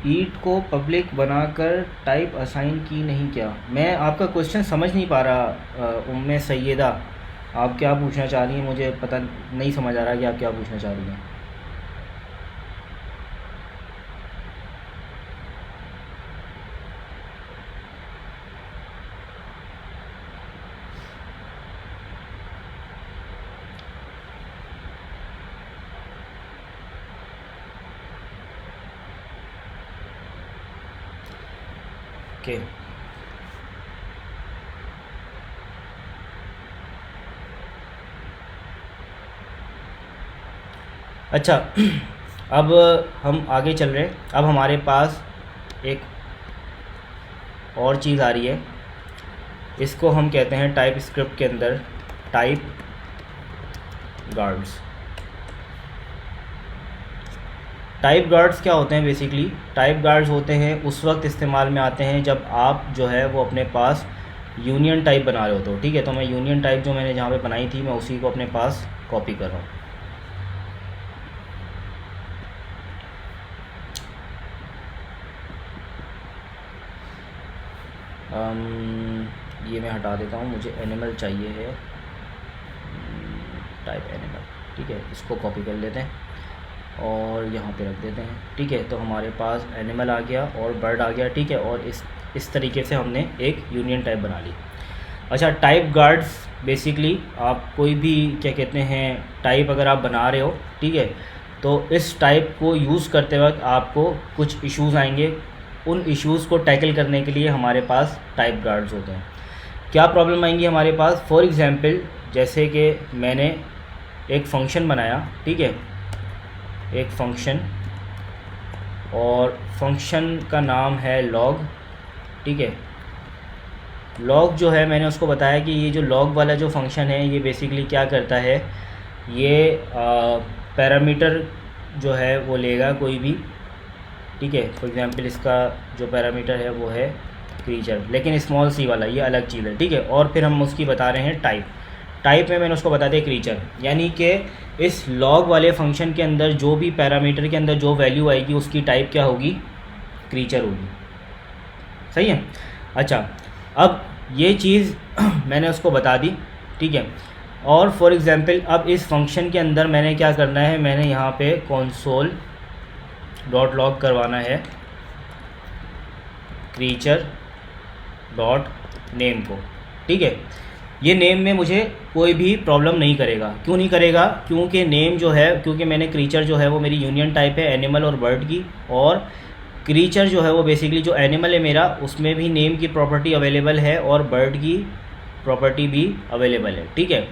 ईट को पब्लिक बनाकर टाइप असाइन की नहीं क्या? मैं आपका क्वेश्चन समझ नहीं पा रहा उम्मे सैयदा, आप क्या पूछना चाह रही हैं? मुझे पता नहीं समझ आ रहा कि आप क्या पूछना चाह रही हैं। ओके। अच्छा अब हम आगे चल रहे हैं। अब हमारे पास एक और चीज़ आ रही है, इसको हम कहते हैं टाइप स्क्रिप्ट के अंदर टाइप गार्ड्स। टाइप गार्ड्स क्या होते हैं? बेसिकली टाइप गार्ड्स होते हैं उस वक्त इस्तेमाल में आते हैं जब आप जो है वो अपने पास यूनियन टाइप बना रहे हो। तो ठीक है, तो मैं यूनियन टाइप जो मैंने जहाँ पे बनाई थी मैं उसी को अपने पास कॉपी कर रहा हूँ। ये मैं हटा देता हूँ, मुझे एनिमल चाहिए है, टाइप एनिमल। ठीक है, इसको कॉपी कर लेते हैं और यहाँ पे रख देते हैं। ठीक है, तो हमारे पास एनिमल आ गया और बर्ड आ गया। ठीक है, और इस तरीके से हमने एक यूनियन टाइप बना ली। अच्छा, टाइप गार्ड्स बेसिकली आप कोई भी क्या कहते हैं टाइप अगर आप बना रहे हो, ठीक है, तो इस टाइप को यूज़ करते वक्त आपको कुछ इश्यूज़ आएंगे। उन इश्यूज़ को टैकल करने के लिए हमारे पास टाइप गार्ड्स होते हैं। क्या प्रॉब्लम आएंगी हमारे पास? फॉर एग्ज़ाम्पल जैसे कि मैंने एक फ़ंक्शन बनाया, ठीक है, एक फ़ंक्शन, और फंक्शन का नाम है लॉग। ठीक है, लॉग जो है मैंने उसको बताया कि ये जो लॉग वाला जो फंक्शन है ये बेसिकली क्या करता है, ये पैरामीटर जो है वो लेगा कोई भी। ठीक है, फॉर एग्जांपल इसका जो पैरामीटर है वो है क्रीचर, लेकिन स्मॉल सी वाला, ये अलग चीज़ है। ठीक है, और फिर हम उसकी बता रहे हैं टाइप। टाइप में मैंने उसको बता दिया क्रीचर, यानी कि इस लॉग वाले फंक्शन के अंदर जो भी पैरामीटर के अंदर जो वैल्यू आएगी उसकी टाइप क्या होगी? क्रीचर होगी। सही है। अच्छा, अब ये चीज़ मैंने उसको बता दी। ठीक है, और फॉर एग्ज़ाम्पल अब इस फंक्शन के अंदर मैंने क्या करना है, मैंने यहाँ पे console डॉट लॉग करवाना है क्रीचर डॉट नेम को। ठीक है, ये नेम में मुझे कोई भी प्रॉब्लम नहीं करेगा। क्यों नहीं करेगा? क्योंकि नेम जो है, क्योंकि मैंने क्रीचर जो है वो मेरी यूनियन टाइप है एनिमल और बर्ड की, और क्रीचर जो है वो बेसिकली जो एनिमल है मेरा उसमें भी नेम की प्रॉपर्टी अवेलेबल है और बर्ड की प्रॉपर्टी भी अवेलेबल है। ठीक है,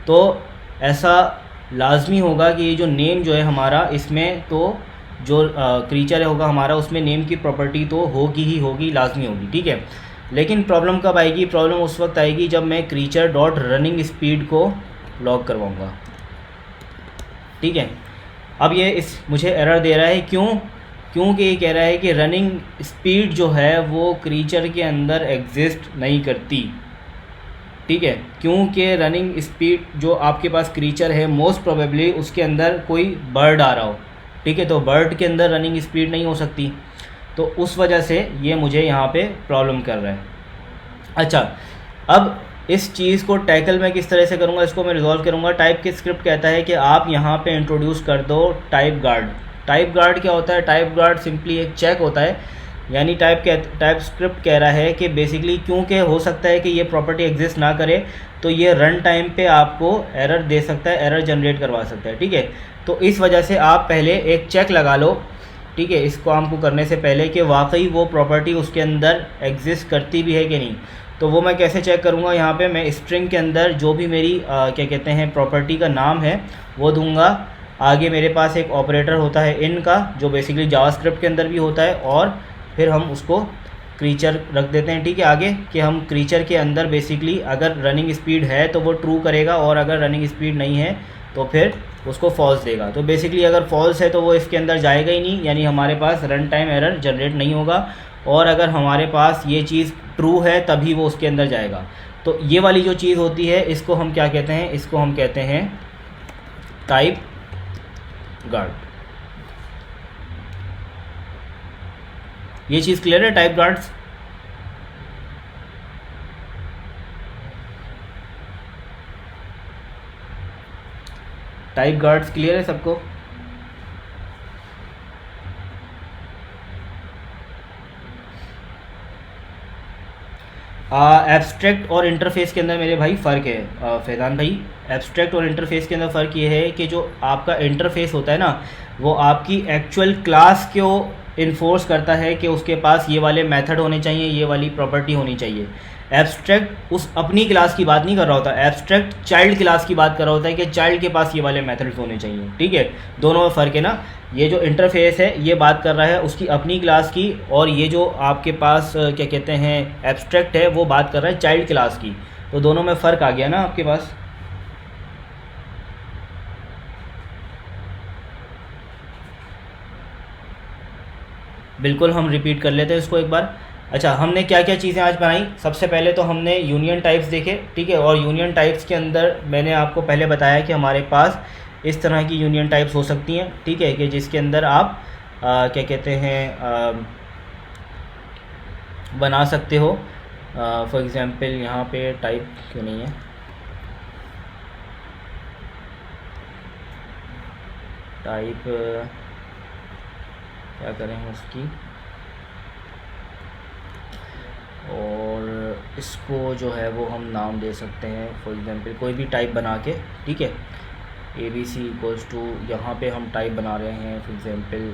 तो ऐसा लाजमी होगा कि ये जो नेम जो है हमारा, इसमें तो जो क्रीचर होगा हमारा उसमें नेम की प्रॉपर्टी तो होगी ही होगी, लाजमी होगी। ठीक है, लेकिन प्रॉब्लम कब आएगी? प्रॉब्लम उस वक्त आएगी जब मैं क्रीचर डॉट रनिंग स्पीड को लॉग करवाऊँगा। ठीक है, अब ये मुझे एरर दे रहा है, क्योंकि ये कह रहा है कि रनिंग स्पीड जो है वो क्रीचर के अंदर एग्जिस्ट नहीं करती। ठीक है, क्योंकि रनिंग स्पीड जो आपके पास क्रीचर है मोस्ट प्रोबेबली उसके अंदर कोई बर्ड आ रहा हो। ठीक है, तो बर्ड के अंदर रनिंग स्पीड नहीं हो सकती, तो उस वजह से ये मुझे यहाँ पे प्रॉब्लम कर रहा है। अच्छा, अब इस चीज़ को टैकल मैं किस तरह से करूँगा, इसको मैं रिजॉल्व करूँगा। टाइप की स्क्रिप्ट कहता है कि आप यहाँ पे इंट्रोड्यूस कर दो टाइप गार्ड। टाइप गार्ड क्या होता है? टाइप गार्ड सिंपली एक चेक होता है, यानी टाइप स्क्रिप्ट कह रहा है कि बेसिकली क्योंकि हो सकता है कि ये प्रॉपर्टी एग्जिस्ट ना करे, तो ये रन टाइम पे आपको एरर दे सकता है, एरर जनरेट करवा सकता है। ठीक है, तो इस वजह से आप पहले एक चेक लगा लो, ठीक है, इस काम को करने से पहले कि वाकई वो प्रॉपर्टी उसके अंदर एग्जिस्ट करती भी है कि नहीं। तो वो मैं कैसे चेक करूँगा? यहाँ पे मैं स्ट्रिंग के अंदर जो भी मेरी क्या कहते हैं प्रॉपर्टी का नाम है वो दूंगा। आगे मेरे पास एक ऑपरेटर होता है इन का, जो बेसिकली जावास्क्रिप्ट के अंदर भी होता है, और फिर हम उसको क्रीचर रख देते हैं। ठीक है, आगे कि हम क्रीचर के अंदर बेसिकली अगर रनिंग स्पीड है तो वो ट्रू करेगा, और अगर रनिंग स्पीड नहीं है तो फिर उसको फॉल्स देगा। तो बेसिकली अगर फॉल्स है तो वो इसके अंदर जाएगा ही नहीं, यानी हमारे पास रन टाइम एरर जनरेट नहीं होगा, और अगर हमारे पास ये चीज़ ट्रू है तभी वो उसके अंदर जाएगा। तो ये वाली जो चीज़ होती है इसको हम क्या कहते हैं? इसको हम कहते हैं टाइप गार्ड। ये चीज़ क्लियर है? टाइप गार्ड्स क्लियर है सबको? एब्स्ट्रैक्ट और इंटरफेस के अंदर मेरे भाई फ़र्क है फैज़ान भाई। एब्स्ट्रैक्ट और इंटरफेस के अंदर फ़र्क ये है कि जो आपका इंटरफेस होता है ना, वो आपकी एक्चुअल क्लास को इन्फोर्स करता है कि उसके पास ये वाले मेथड होने चाहिए, ये वाली प्रॉपर्टी होनी चाहिए। एब्स्ट्रैक्ट उस अपनी क्लास की बात नहीं कर रहा होता, एब्स्ट्रैक्ट चाइल्ड क्लास की बात कर रहा होता है कि चाइल्ड के पास ये वाले मेथड्स होने चाहिए। ठीक है, दोनों में फ़र्क है ना। ये जो इंटरफेस है ये बात कर रहा है उसकी अपनी क्लास की, और ये जो आपके पास क्या कहते हैं एब्स्ट्रैक्ट है वो बात कर रहा है चाइल्ड क्लास की। तो दोनों में फ़र्क आ गया ना आपके पास। बिल्कुल, हम रिपीट कर लेते हैं इसको एक बार। अच्छा, हमने क्या क्या चीज़ें आज बनाई। सबसे पहले तो हमने यूनियन टाइप्स देखे, ठीक है। और यूनियन टाइप्स के अंदर मैंने आपको पहले बताया कि हमारे पास इस तरह की यूनियन टाइप्स हो सकती हैं, ठीक है, कि जिसके अंदर आप क्या कहते हैं बना सकते हो। फॉर एग्ज़ाम्पल यहाँ पे टाइप क्यों नहीं है, टाइप क्या करें उसकी, और इसको जो है वो हम नाम दे सकते हैं। फॉर एग्ज़ाम्पल कोई भी टाइप बना के, ठीक है, ABC इक्वल्स टू, यहाँ पे हम टाइप बना रहे हैं फॉर एग्ज़ाम्पल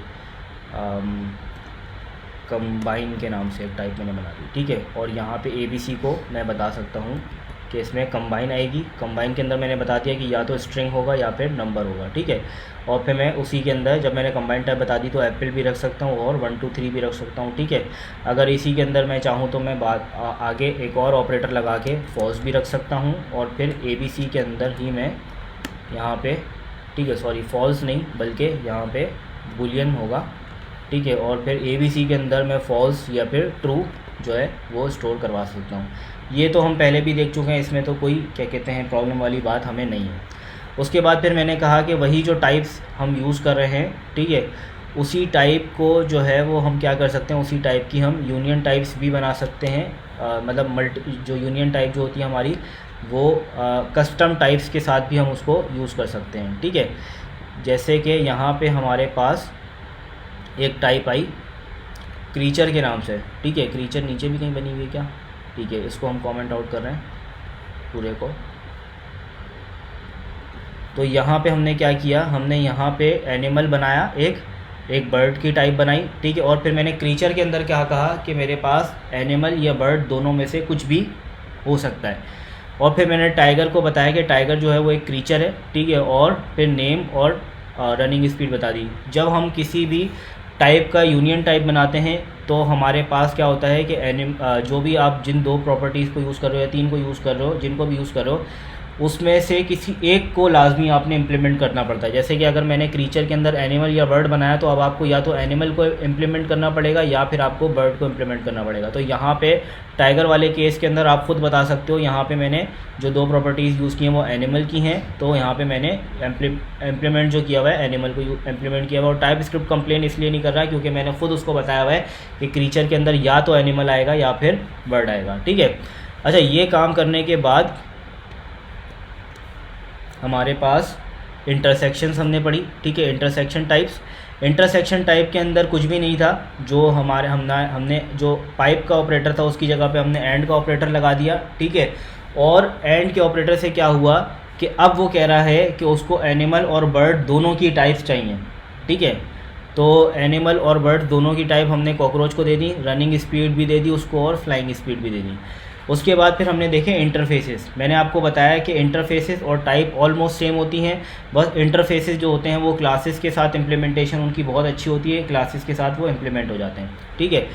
कंबाइन के नाम से एक टाइप मैंने बना दी, ठीक है। और यहाँ पे ABC को मैं बता सकता हूँ कि इसमें कंबाइन आएगी। कंबाइन के अंदर मैंने बता दिया कि या तो स्ट्रिंग होगा या फिर नंबर होगा, ठीक है। और फिर मैं उसी के अंदर जब मैंने कंबाइन टाइप बता दी तो एप्पल भी रख सकता हूँ और 1 2 3 भी रख सकता हूँ, ठीक है। अगर इसी के अंदर मैं चाहूँ तो मैं आगे एक और ऑपरेटर लगा के फॉल्स भी रख सकता हूँ, और फिर ABC के अंदर ही मैं यहाँ पे, ठीक है, सॉरी फॉल्स नहीं बल्कि यहाँ पे बुलियन होगा, ठीक है। और फिर ABC के अंदर मैं फॉल्स या फिर ट्रू जो है वो स्टोर करवा सकता हूँ। ये तो हम पहले भी देख चुके हैं, इसमें तो कोई क्या कहते हैं प्रॉब्लम वाली बात हमें नहीं है। उसके बाद फिर मैंने कहा कि वही जो टाइप्स हम यूज़ कर रहे हैं, ठीक है, उसी टाइप को जो है वो हम क्या कर सकते हैं, उसी टाइप की हम यूनियन टाइप्स भी बना सकते हैं। मतलब जो यूनियन टाइप जो होती है हमारी वो कस्टम टाइप्स के साथ भी हम उसको यूज़ कर सकते हैं, ठीक है। जैसे कि यहाँ पे हमारे पास एक टाइप आई क्रीचर के नाम से, ठीक है। क्रीचर नीचे भी कहीं बनी हुई है क्या, ठीक है, इसको हम कमेंट आउट कर रहे हैं पूरे को। तो यहाँ पे हमने क्या किया, हमने यहाँ पे एनिमल बनाया, एक बर्ड की टाइप बनाई, ठीक है। और फिर मैंने क्रीचर के अंदर क्या कहा कि मेरे पास एनिमल या बर्ड दोनों में से कुछ भी हो सकता है। और फिर मैंने टाइगर को बताया कि टाइगर जो है वो एक क्रीचर है, ठीक है। और फिर नेम और रनिंग स्पीड बता दी। जब हम किसी भी टाइप का यूनियन टाइप बनाते हैं तो हमारे पास क्या होता है कि जो भी आप जिन 2 प्रॉपर्टीज़ को यूज़ कर रहे हो या 3 को यूज़ कर रहे हो, जिनको भी यूज़ कर रहे हो, उसमें से किसी एक को लाजमी आपने इम्प्लीमेंट करना पड़ता है। जैसे कि अगर मैंने क्रीचर के अंदर एनिमल या बर्ड बनाया तो अब आपको या तो एनिमल को इम्प्लीमेंट करना पड़ेगा या फिर आपको बर्ड को इम्प्लीमेंट करना पड़ेगा। तो यहाँ पे टाइगर वाले केस के अंदर आप खुद बता सकते हो, यहाँ पे मैंने जो 2 प्रॉपर्टीज़ यूज़ की हैं वो एनिमल की हैं, तो यहाँ पे मैंने इम्प्लीमेंट जो किया हुआ है एनिमल को इम्प्लीमेंट किया हुआ है। और टाइप स्क्रिप्ट कंप्लेन इसलिए नहीं कर रहा क्योंकि मैंने खुद उसको बताया हुआ है कि क्रीचर के अंदर या तो एनिमल आएगा या फिर बर्ड आएगा, ठीक है। अच्छा, ये काम करने के बाद हमारे पास इंटरसेक्शंस हमने पढ़ी, ठीक है। इंटरसेक्शन टाइप के अंदर कुछ भी नहीं था, जो हमने जो पाइप का ऑपरेटर था उसकी जगह पे हमने एंड का ऑपरेटर लगा दिया, ठीक है। और एंड के ऑपरेटर से क्या हुआ कि अब वो कह रहा है कि उसको एनिमल और बर्ड दोनों की टाइप्स चाहिए, ठीक है। तो एनिमल और बर्ड दोनों की टाइप हमने कॉकरोच को दे दी, रनिंग स्पीड भी दे दी उसको और फ्लाइंग स्पीड भी दे दी। उसके बाद फिर हमने देखे इंटरफेसेस। मैंने आपको बताया कि इंटरफेसेस और टाइप ऑलमोस्ट सेम होती हैं, बस इंटरफेसेस जो होते हैं वो क्लासेस के साथ इम्प्लीमेंटेशन उनकी बहुत अच्छी होती है, क्लासेस के साथ वो इम्प्लीमेंट हो जाते हैं, ठीक है।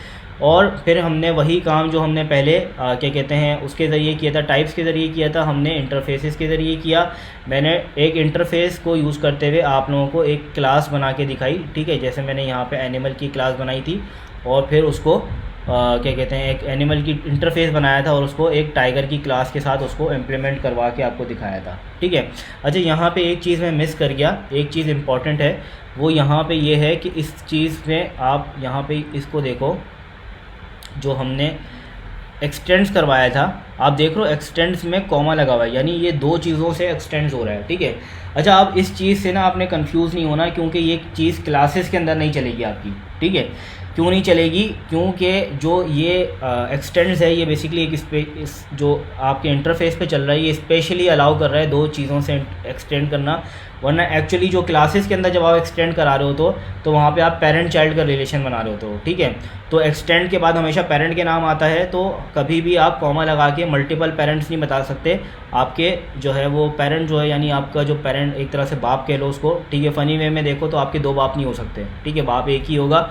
और फिर हमने वही काम जो हमने पहले क्या कहते हैं उसके ज़रिए किया था, टाइप्स के ज़रिए किया था, हमने इंटरफेसेस के ज़रिए किया। मैंने एक इंटरफेस को यूज़ करते हुए आप लोगों को एक क्लास बना के दिखाई, ठीक है। जैसे मैंने यहाँ पे एनिमल की क्लास बनाई थी और फिर उसको क्या कहते हैं एक एनिमल की इंटरफेस बनाया था और उसको एक टाइगर की क्लास के साथ उसको इम्प्लीमेंट करवा के आपको दिखाया था, ठीक है। अच्छा, यहाँ पे एक चीज़ मैं मिस कर गया, एक चीज़ इम्पॉर्टेंट है, वो यहाँ पे ये है कि इस चीज़ में आप यहाँ पे इसको देखो, जो हमने एक्सटेंड्स करवाया था, आप देख रहे हो एक्सटेंड्स में कॉमा लगा हुआ है, यानी ये 2 चीज़ों से एक्सटेंड्स हो रहा है, ठीक है। अच्छा, अब इस चीज़ से ना आपने कंफ्यूज नहीं होना क्योंकि ये चीज़ क्लासेस के अंदर नहीं चलेगी आपकी, ठीक है। क्यों नहीं चलेगी? क्योंकि जो ये एक्सटेंड्स है, ये बेसिकली इस जो आपके इंटरफेस पे चल रहा है, ये स्पेशली अलाउ कर रहा है दो चीज़ों से एक्सटेंड करना। वरना एक्चुअली जो क्लासेस के अंदर जब आप एक्सटेंड करा रहे हो तो वहाँ पे आप पेरेंट चाइल्ड का रिलेशन बना रहे हो, ठीक है। तो एक्सटेंड के बाद हमेशा पेरेंट के नाम आता है, तो कभी भी आप कॉमा लगा के मल्टीपल पेरेंट्स नहीं बता सकते। आपके जो है वो पेरेंट जो है, यानी आपका जो पेरेंट एक तरह से बाप कह लो उसको, ठीक है। फ़नी वे में देखो तो आपके दो बाप नहीं हो सकते, ठीक है, बाप एक ही होगा,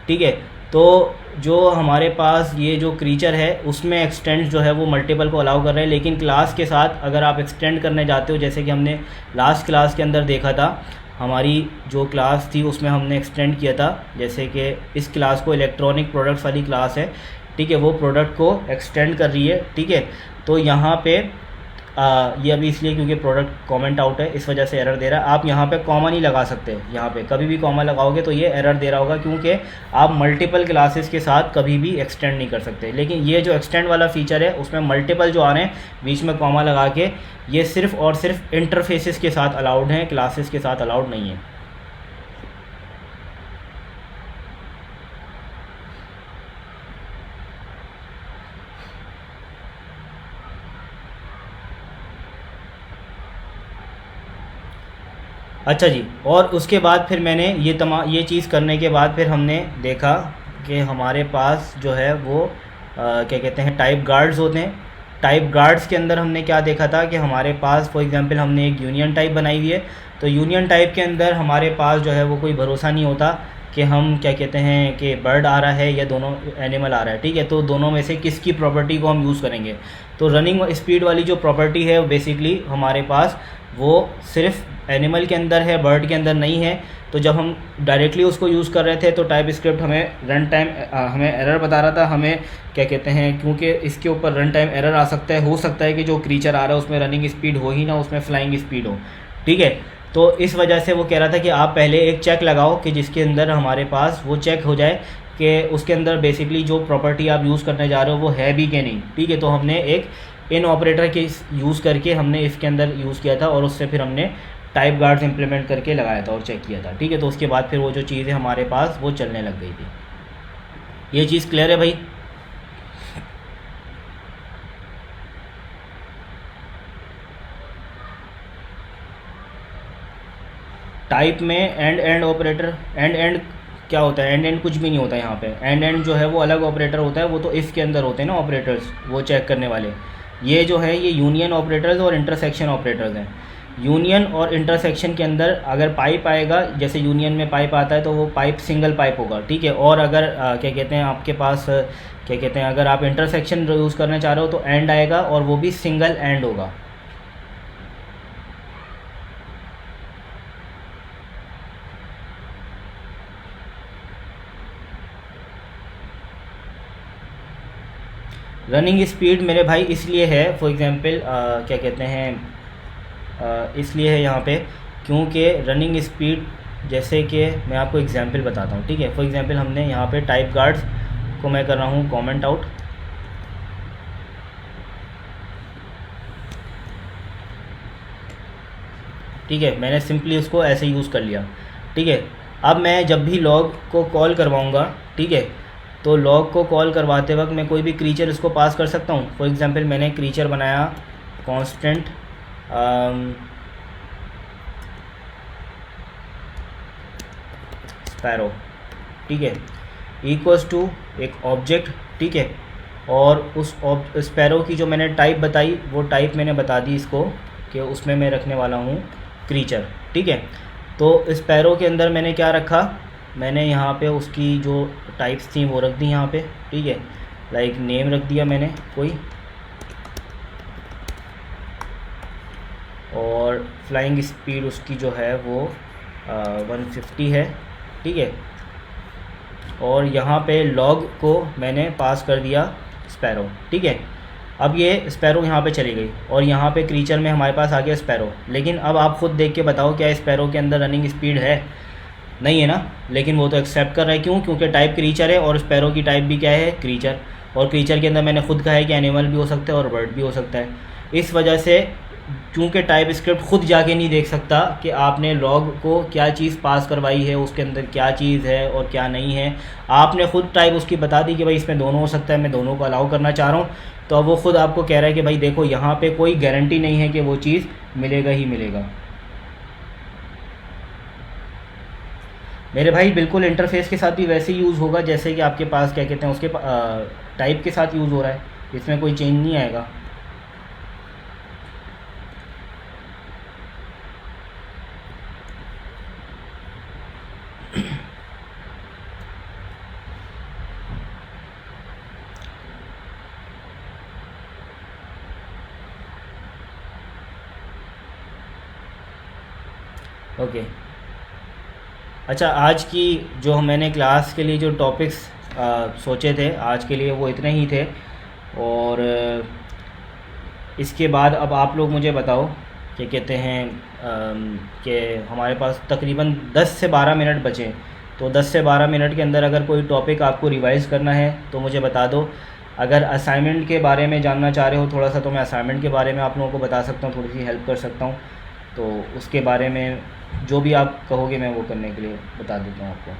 ठीक है। तो जो हमारे पास ये जो क्रीचर है उसमें एक्सटेंड जो है वो मल्टीपल को अलाउ कर रहे हैं, लेकिन क्लास के साथ अगर आप एक्सटेंड करने जाते हो, जैसे कि हमने लास्ट क्लास के अंदर देखा था, हमारी जो क्लास थी उसमें हमने एक्सटेंड किया था, जैसे कि इस क्लास को इलेक्ट्रॉनिक प्रोडक्ट्स वाली क्लास है, ठीक है, वो प्रोडक्ट को एक्सटेंड कर रही है, ठीक है। तो यहाँ पे ये अभी इसलिए क्योंकि प्रोडक्ट कमेंट आउट है, इस वजह से एरर दे रहा है। आप यहाँ पे कॉमा नहीं लगा सकते, यहाँ पे कभी भी कॉमा लगाओगे तो ये एरर दे रहा होगा, क्योंकि आप मल्टीपल क्लासेस के साथ कभी भी एक्सटेंड नहीं कर सकते। लेकिन ये जो एक्सटेंड वाला फीचर है उसमें मल्टीपल जो आ रहे हैं बीच में कॉमा लगा के, ये सिर्फ और सिर्फ इंटरफेसेस के साथ अलाउड हैं, क्लासेस के साथ अलाउड नहीं है। अच्छा जी, और उसके बाद फिर मैंने ये चीज़ करने के बाद फिर हमने देखा कि हमारे पास जो है वो क्या कहते हैं, टाइप गार्ड्स होते हैं। टाइप गार्ड्स के अंदर हमने क्या देखा था कि हमारे पास फॉर एग्जांपल हमने एक यूनियन टाइप बनाई हुई है, तो यूनियन टाइप के अंदर हमारे पास जो है वो कोई भरोसा नहीं होता कि हम क्या कहते हैं कि बर्ड आ रहा है या दोनों एनिमल आ रहा है, ठीक है। तो दोनों में से किसकी प्रॉपर्टी को हम यूज़ करेंगे? तो रनिंग स्पीड वाली जो प्रॉपर्टी है बेसिकली हमारे पास वो सिर्फ एनिमल के अंदर है, बर्ड के अंदर नहीं है। तो जब हम डायरेक्टली उसको यूज़ कर रहे थे तो टाइप स्क्रिप्ट हमें रन टाइम हमें एरर बता रहा था, हमें क्या कहते हैं, क्योंकि इसके ऊपर रन टाइम एरर आ सकता है, हो सकता है कि जो क्रीचर आ रहा है उसमें रनिंग स्पीड हो ही ना, उसमें फ्लाइंग स्पीड हो, ठीक है। तो इस वजह से वो कह रहा था कि आप पहले एक चेक लगाओ कि जिसके अंदर हमारे पास वो चेक हो जाए कि उसके अंदर बेसिकली जो प्रॉपर्टी आप यूज़ करने जा रहे हो वो है भी कि नहीं, ठीक है। तो हमने एक इन ऑपरेटर के यूज़ करके हमने इसके अंदर यूज़ किया था और उससे फिर हमने टाइप गार्ड्स इंप्लीमेंट करके लगाया था और चेक किया था, ठीक है। तो उसके बाद फिर वो जो चीज़ है हमारे पास वो चलने लग गई थी। ये चीज़ क्लियर है भाई? टाइप में एंड ऑपरेटर, एंड क्या होता है? एंड कुछ भी नहीं होता है यहाँ पे। एंड जो है वो अलग ऑपरेटर होता है, वो तो इफ़ के अंदर होते हैं ना ऑपरेटर्स, वो चेक करने वाले। ये जो है ये यूनियन ऑपरेटर्स और इंटरसेक्शन ऑपरेटर्स हैं। यूनियन और इंटरसेक्शन के अंदर अगर पाइप आएगा, जैसे यूनियन में पाइप आता है तो वो पाइप सिंगल पाइप होगा, ठीक है। और अगर क्या कहते हैं आपके पास क्या कहते हैं, अगर आप इंटरसेक्शन यूज़ करना चाह रहे हो तो एंड आएगा और वो भी सिंगल एंड होगा। रनिंग स्पीड मेरे भाई इसलिए है, फॉर एग्जांपल क्या कहते हैं, इसलिए है यहाँ पे क्योंकि रनिंग स्पीड, जैसे कि मैं आपको एग्जांपल बताता हूँ, ठीक है। फॉर एग्जांपल हमने यहाँ पे टाइप गार्ड्स को मैं कर रहा हूँ कमेंट आउट, ठीक है। मैंने सिंपली उसको ऐसे यूज़ कर लिया, ठीक है। अब मैं जब भी लॉग को कॉल करवाऊँगा, ठीक है, तो लॉग को कॉल करवाते वक्त मैं कोई भी क्रीचर इसको पास कर सकता हूँ। फॉर एग्जांपल मैंने क्रीचर बनाया कांस्टेंट स्पैरो, ठीक है, इक्वल्स टू एक ऑब्जेक्ट, ठीक है। और उस स्पैरो की जो मैंने टाइप बताई वो टाइप मैंने बता दी इसको कि उसमें मैं रखने वाला हूँ क्रीचर, ठीक है। तो स्पैरो के अंदर मैंने क्या रखा, मैंने यहाँ पे उसकी जो टाइप्स थी वो रख दी यहाँ पे, ठीक है। लाइक नेम रख दिया मैंने कोई, और फ्लाइंग स्पीड उसकी जो है वो 150 है, ठीक है। और यहाँ पे लॉग को मैंने पास कर दिया स्पैरो, ठीक है। अब ये स्पैरो यहाँ पे चली गई और यहाँ पे क्रीचर में हमारे पास आ गया स्पैरो। लेकिन अब आप खुद देख के बताओ क्या स्पैरो के अंदर रनिंग स्पीड है? नहीं है ना। लेकिन वो तो एक्सेप्ट कर रहा है, क्यों? क्योंकि टाइप क्रीचर है और स्पैरो की टाइप भी क्या है? क्रीचर। और क्रीचर के अंदर मैंने खुद कहा है कि एनिमल भी हो सकता है और बर्ड भी हो सकता है। इस वजह से क्योंकि टाइप स्क्रिप्ट खुद जाके नहीं देख सकता कि आपने लॉग को क्या चीज़ पास करवाई है, उसके अंदर क्या चीज़ है और क्या नहीं है। आपने खुद टाइप उसकी बता दी कि भाई इसमें दोनों हो सकता है, मैं दोनों को अलाउ करना चाह रहा हूँ, तो अब वो खुद आपको कह रहा है कि भाई देखो यहाँ पे कोई गारंटी नहीं है कि वो चीज़ मिलेगा ही मिलेगा। मेरे भाई बिल्कुल इंटरफेस के साथ भी वैसे ही यूज़ होगा जैसे कि आपके पास क्या कहते हैं उसके टाइप के साथ यूज़ हो रहा है, इसमें कोई चेंज नहीं आएगा। ओके, अच्छा, आज की जो मैंने क्लास के लिए जो टॉपिक्स सोचे थे आज के लिए वो इतने ही थे। और इसके बाद अब आप लोग मुझे बताओ कि कहते हैं कि हमारे पास तकरीबन 10 से 12 मिनट बचे, तो 10 से 12 मिनट के अंदर अगर कोई टॉपिक आपको रिवाइज़ करना है तो मुझे बता दो। अगर असाइनमेंट के बारे में जानना चाह रहे हो थोड़ा सा, तो मैं असाइनमेंट के बारे में आप लोगों को बता सकता हूँ, थोड़ी सी हेल्प कर सकता हूँ। तो उसके बारे में जो भी आप कहोगे मैं वो करने के लिए बता देता हूँ आपको।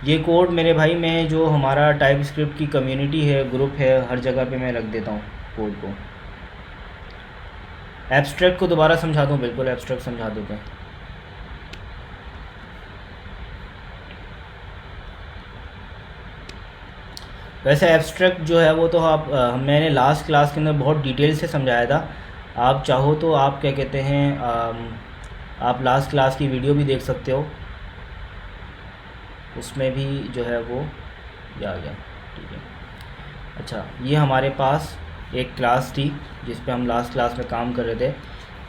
ये कोड मेरे भाई मैं जो हमारा टाइप स्क्रिप्ट की कम्युनिटी है, ग्रुप है, हर जगह पे मैं रख देता हूँ कोड को। एब्स्ट्रैक्ट को दोबारा समझा दूँ? बिल्कुल एब्स्ट्रैक्ट समझा देते हैं। वैसे एब्स्ट्रैक्ट जो है वो तो आप मैंने लास्ट क्लास के अंदर बहुत डिटेल से समझाया था। आप चाहो तो आप क्या कहते हैं आप लास्ट क्लास की वीडियो भी देख सकते हो, उसमें भी जो है वो आ गया। ठीक है, अच्छा, ये हमारे पास एक क्लास थी जिस पे हम लास्ट क्लास में काम कर रहे थे।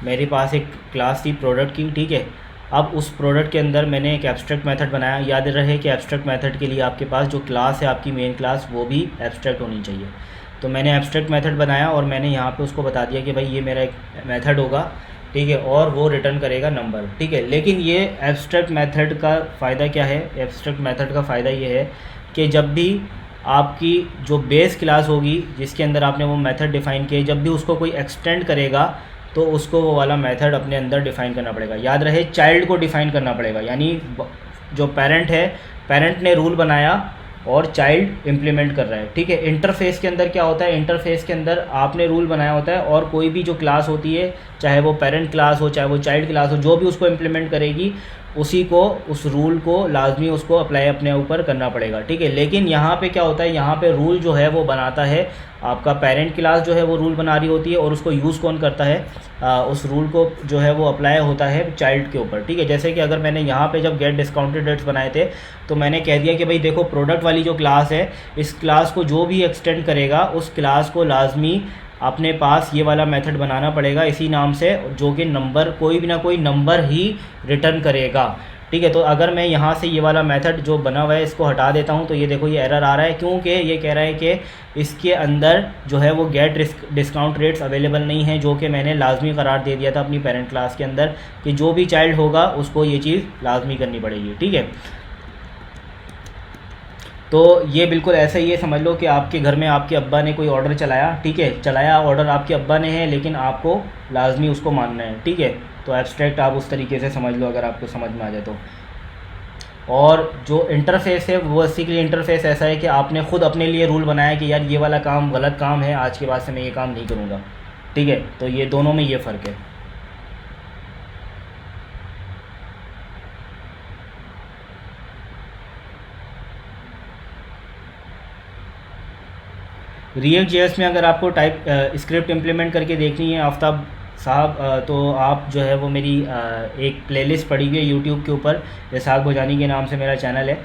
मेरे पास एक क्लास थी प्रोडक्ट की, ठीक है। अब उस प्रोडक्ट के अंदर मैंने एक एब्स्ट्रैक्ट मेथड बनाया। याद रहे कि एब्स्ट्रैक्ट मेथड के लिए आपके पास जो क्लास है आपकी मेन क्लास वो भी एब्स्ट्रैक्ट होनी चाहिए। तो मैंने एब्स्ट्रैक्ट मेथड बनाया और मैंने यहाँ पे उसको बता दिया कि भाई ये मेरा एक मेथड होगा, ठीक है, और वो रिटर्न करेगा नंबर, ठीक है। लेकिन ये एब्स्ट्रैक्ट मेथड का फ़ायदा क्या है? एब्स्ट्रैक्ट मेथड का फ़ायदा ये है कि जब भी आपकी जो बेस क्लास होगी जिसके अंदर आपने वो मेथड डिफ़ाइन किए, जब भी उसको कोई एक्सटेंड करेगा तो उसको वो वाला मेथड अपने अंदर डिफ़ाइन करना पड़ेगा। याद रहे चाइल्ड को डिफ़ाइन करना पड़ेगा, यानी जो पेरेंट है, पेरेंट ने रूल बनाया और चाइल्ड इम्प्लीमेंट कर रहा है, ठीक है। इंटरफेस के अंदर क्या होता है? इंटरफेस के अंदर आपने रूल बनाया होता है और कोई भी जो क्लास होती है, चाहे वो पेरेंट क्लास हो चाहे वो चाइल्ड क्लास हो, जो भी उसको इम्प्लीमेंट करेगी उसी को, उस रूल को लाजमी उसको अप्लाई अपने ऊपर करना पड़ेगा, ठीक है। लेकिन यहाँ पे क्या होता है? यहाँ पे रूल जो है वो बनाता है आपका पेरेंट क्लास, जो है वो रूल बना रही होती है और उसको यूज़ कौन करता है? उस रूल को जो है वो अप्लाई होता है चाइल्ड के ऊपर, ठीक है। जैसे कि अगर मैंने यहाँ पे जब गेट डिस्काउंटेड रेट्स बनाए थे तो मैंने कह दिया कि भाई देखो प्रोडक्ट वाली जो क्लास है, इस क्लास को जो भी एक्सटेंड करेगा उस क्लास को लाजमी अपने पास ये वाला मेथड बनाना पड़ेगा इसी नाम से, जो कि नंबर, कोई भी ना कोई नंबर ही रिटर्न करेगा, ठीक है। तो अगर मैं यहाँ से ये वाला मेथड जो बना हुआ है इसको हटा देता हूँ तो ये देखो ये एरर आ रहा है, क्योंकि ये कह रहा है कि इसके अंदर जो है वो गेट डिस्काउंट रेट्स अवेलेबल नहीं है, जो कि मैंने लाजमी करार दे दिया था अपनी पेरेंट क्लास के अंदर कि जो भी चाइल्ड होगा उसको ये चीज़ लाजमी करनी पड़ेगी, ठीक है। तो ये बिल्कुल ऐसा ही है, समझ लो कि आपके घर में आपके अब्बा ने कोई ऑर्डर चलाया, ठीक है, चलाया ऑर्डर आपके अब्बा ने है, लेकिन आपको लाजमी उसको मानना है, ठीक है। तो एब्स्ट्रैक्ट आप उस तरीके से समझ लो अगर आपको समझ में आ जाए तो। और जो इंटरफेस है वो बेसिकली इंटरफेस ऐसा है कि आपने खुद अपने लिए रूल बनाया कि यार ये वाला काम गलत काम है, आज के बाद से मैं ये काम नहीं करूँगा, ठीक है। तो ये दोनों में ये फ़र्क है। रिएक्ट जेएस में अगर आपको टाइप स्क्रिप्ट इम्प्लीमेंट करके देखनी है आफ्ताब साहब, तो आप जो है वो मेरी एक प्लेलिस्ट पड़ी हुई है यूट्यूब के ऊपर, इसहाक भोजानी के नाम से मेरा चैनल है,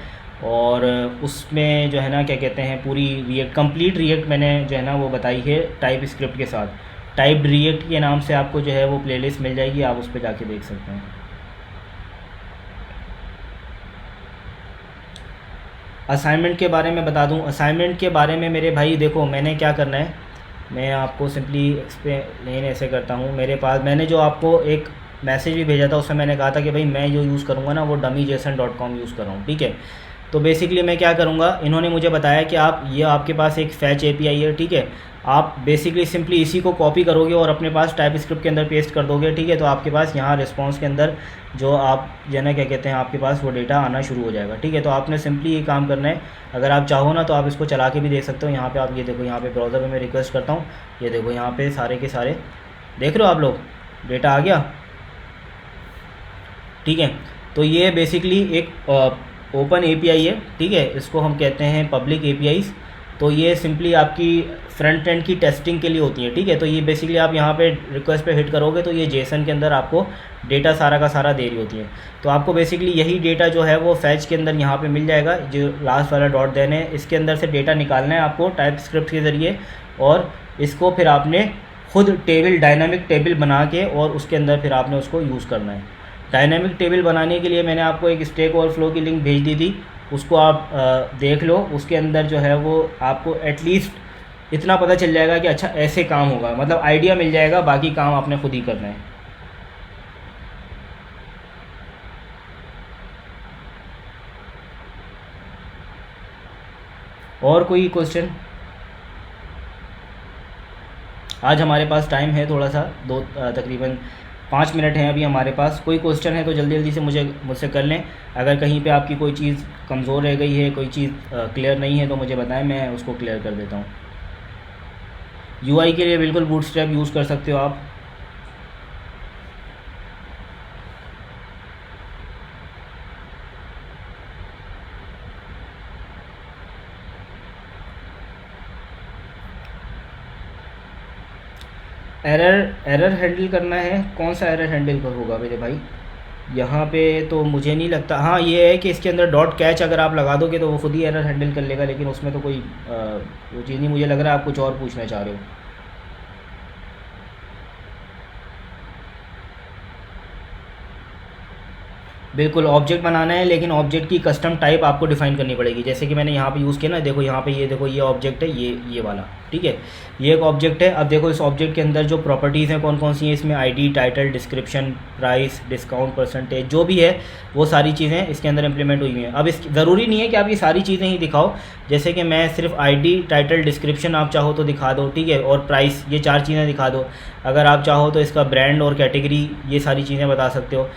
और उसमें जो है ना क्या कहते हैं पूरी रिएक्ट, कंप्लीट रिएक्ट मैंने जो है ना वो बताई है टाइप स्क्रिप्ट के साथ। टाइप रिएक्ट के नाम से आपको जो है वो प्लेलिस्ट मिल जाएगी, आप उस पर जाके देख सकते हैं। असाइनमेंट के बारे में बता दूं, असाइनमेंट के बारे में मेरे भाई देखो मैंने क्या करना है, मैं आपको सिंपली एक्सप्लेन ऐसे करता हूं। मेरे पास मैंने जो आपको एक मैसेज भी भेजा था, उसमें मैंने कहा था कि भाई मैं जो यूज़ करूँगा ना वो dummyjson.com यूज़ कर रहा हूँ, ठीक है। तो बेसिकली मैं क्या करूँगा, इन्होंने मुझे बताया कि आप ये आपके पास एक फैच एपीआई है, ठीक है। आप बेसिकली सिंपली इसी को कॉपी करोगे और अपने पास टाइप स्क्रिप्ट के अंदर पेस्ट कर दोगे, ठीक है। तो आपके पास यहाँ रिस्पॉन्स के अंदर जो आप ना क्या कहते हैं, आपके पास वो डेटा आना शुरू हो जाएगा, ठीक है। तो आपने सिंपली ये काम करना है। अगर आप चाहो ना तो आप इसको चला के भी देख सकते हो। यहाँ पे आप ये देखो, यहाँ पे ब्राउज़र में मैं रिक्वेस्ट करता हूँ, ये देखो यहाँ पे सारे के सारे देख रहे हो आप लोग, डेटा आ गया, ठीक है। तो ये बेसिकली एक ओपन एपीआई है, ठीक है। इसको हम कहते हैं पब्लिक एपीआईज़। तो ये सिंपली आपकी फ्रंट एंड की टेस्टिंग के लिए होती है, ठीक है। तो ये बेसिकली आप यहाँ पे रिक्वेस्ट पे हिट करोगे तो ये जेसन के अंदर आपको डेटा सारा का सारा दे रही होती है। तो आपको बेसिकली यही डेटा जो है वो फैच के अंदर यहाँ पे मिल जाएगा, जो लास्ट वाला डॉट देन है, इसके अंदर से डेटा निकालना है आपको टाइप स्क्रिप्ट के ज़रिए, और इसको फिर आपने खुद टेबल, डायनामिक टेबल बना के और उसके अंदर फिर आपने उसको यूज़ करना है। डायनामिक टेबल बनाने के लिए मैंने आपको एक स्टैक ओवरफ्लो की लिंक भेज दी थी, उसको आप देख लो। उसके अंदर जो है वो आपको एटलीस्ट इतना पता चल जाएगा कि अच्छा ऐसे काम होगा, मतलब आइडिया मिल जाएगा, बाकी काम आपने खुद ही करना है। और कोई क्वेश्चन? आज हमारे पास टाइम है थोड़ा सा, तकरीबन 5 मिनट हैं अभी हमारे पास। कोई क्वेश्चन है तो जल्दी जल्दी से मुझसे कर लें। अगर कहीं पे आपकी कोई चीज़ कमज़ोर रह गई है, कोई चीज़ क्लियर नहीं है तो मुझे बताएं, मैं उसको क्लियर कर देता हूँ। यूआई के लिए बिल्कुल बूटस्ट्रैप यूज़ कर सकते हो आप। एरर हैंडल करना है, कौन सा एरर हैंडल कर होगा मेरे भाई? यहाँ पे तो मुझे नहीं लगता। हाँ, ये है कि इसके अंदर डॉट कैच अगर आप लगा दोगे तो वो खुद ही एरर हैंडल कर लेगा, लेकिन उसमें तो कोई वो चीज़ नहीं। मुझे लग रहा है आप कुछ और पूछना चाह रहे हो। बिल्कुल ऑब्जेक्ट बनाना है, लेकिन ऑब्जेक्ट की कस्टम टाइप आपको डिफाइन करनी पड़ेगी। जैसे कि मैंने यहाँ पे यूज़ किया ना, देखो यहाँ पे, ये देखो ये ऑब्जेक्ट है, ये वाला, ठीक है। ये एक ऑब्जेक्ट है। अब देखो इस ऑब्जेक्ट के अंदर जो प्रॉपर्टीज़ हैं कौन कौन सी हैं, इसमें ID, title, description, price, discount, percentage, जो भी है वो सारी चीज़ें इसके अंदर इंप्लीमेंट हुई हैं। अब इस ज़रूरी नहीं है कि आप ये सारी चीज़ें ही दिखाओ, जैसे कि मैं सिर्फ आईडी, टाइटल, डिस्क्रिप्शन आप चाहो तो दिखा दो, ठीक है, और प्राइस, ये 4 चीज़ें दिखा दो। अगर आप चाहो तो इसका ब्रांड और कैटेगरी, ये सारी चीज़ें बता सकते हो।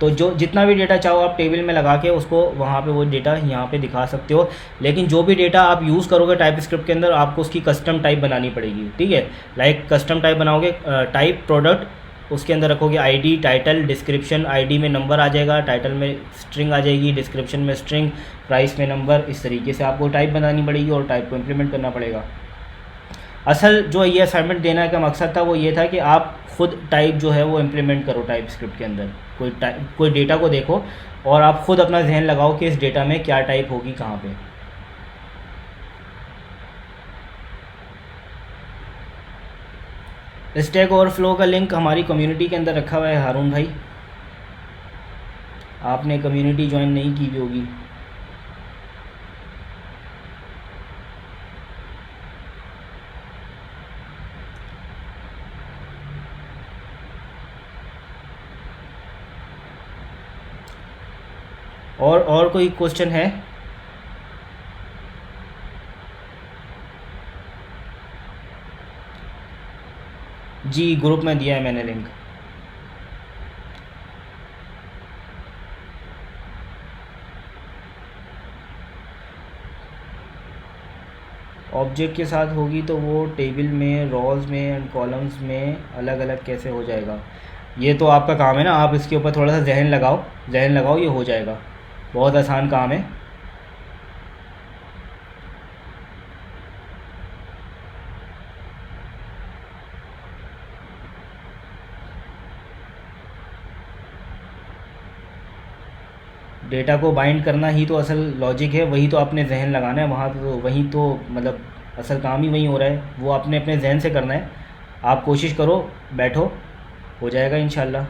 तो जो जितना भी डेटा चाहो आप टेबल में लगा के उसको वहाँ पे वो डेटा यहाँ पे दिखा सकते हो। लेकिन जो भी डेटा आप यूज़ करोगे टाइप स्क्रिप्ट के अंदर, आपको उसकी कस्टम टाइप बनानी पड़ेगी, ठीक है। लाइक कस्टम टाइप बनाओगे, टाइप प्रोडक्ट, उसके अंदर रखोगे आईडी, टाइटल, डिस्क्रिप्शन। आईडी में नंबर आ जाएगा, टाइटल में स्ट्रिंग आ जाएगी, डिस्क्रिप्शन में स्ट्रिंग, प्राइस में नंबर। इस तरीके से आपको टाइप बनानी पड़ेगी और टाइप को इम्प्लीमेंट करना पड़ेगा। असल जो ये असाइनमेंट देने का मकसद था वो ये था कि आप खुद टाइप जो है वो इम्प्लीमेंट करो टाइप स्क्रिप्ट के अंदर। कोई डेटा को देखो और आप खुद अपना जहन लगाओ कि इस डेटा में क्या टाइप होगी, कहाँ पे। स्टैक ओवरफ्लो का लिंक हमारी कम्युनिटी के अंदर रखा हुआ है हारून भाई, आपने कम्युनिटी ज्वाइन नहीं की भी होगी। और कोई क्वेश्चन है? जी, ग्रुप में दिया है मैंने लिंक। ऑब्जेक्ट के साथ होगी तो वो टेबल में, रॉज में एंड कॉलम्स में अलग अलग कैसे हो जाएगा? ये तो आपका काम है ना, आप इसके ऊपर थोड़ा सा जहन लगाओ, ये हो जाएगा। बहुत आसान काम है। डेटा को बाइंड करना ही तो असल लॉजिक है, वही तो आपने जहन लगाना है वहाँ तो, वही तो मतलब असल काम ही वही हो रहा है, वो आपने अपने जहन से करना है। आप कोशिश करो, बैठो, हो जाएगा इंशाल्लाह।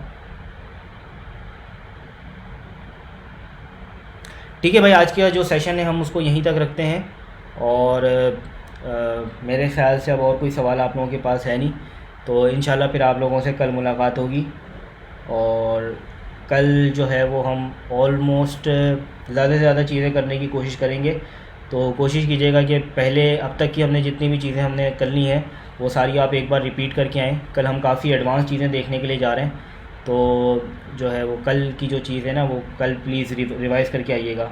ठीक है भाई, आज का जो सेशन है हम उसको यहीं तक रखते हैं। और मेरे ख़्याल से अब और कोई सवाल आप लोगों के पास है नहीं, तो इंशाल्लाह फिर आप लोगों से कल मुलाकात होगी। और कल जो है वो हम ऑलमोस्ट ज़्यादा से ज़्यादा चीज़ें करने की कोशिश करेंगे। तो कोशिश कीजिएगा कि पहले अब तक की हमने जितनी भी चीज़ें हमने कर ली हैं वो सारी आप एक बार रिपीट करके आएँ। कल हम काफ़ी एडवांस चीज़ें देखने के लिए जा रहे हैं, तो जो है वो कल की जो चीज़ है ना वो कल प्लीज़ रिवाइज़ करके आइएगा।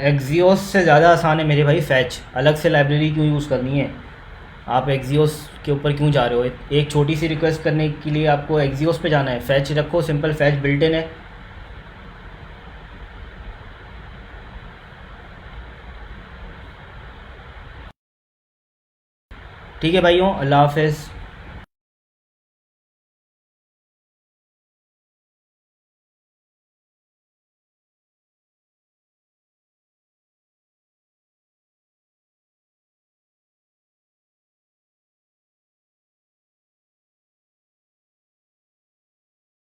एक्सियोस से ज़्यादा आसान है मेरे भाई फैच। अलग से लाइब्रेरी क्यों यूज़ करनी है? आप एक्सियोस के ऊपर क्यों जा रहे हो? एक छोटी सी रिक्वेस्ट करने के लिए आपको एक्सियोस पे जाना है? फैच रखो, सिंपल फैच बिल्ट इन है। ठीक है भाइयों, अल्लाह हाफ़िज़।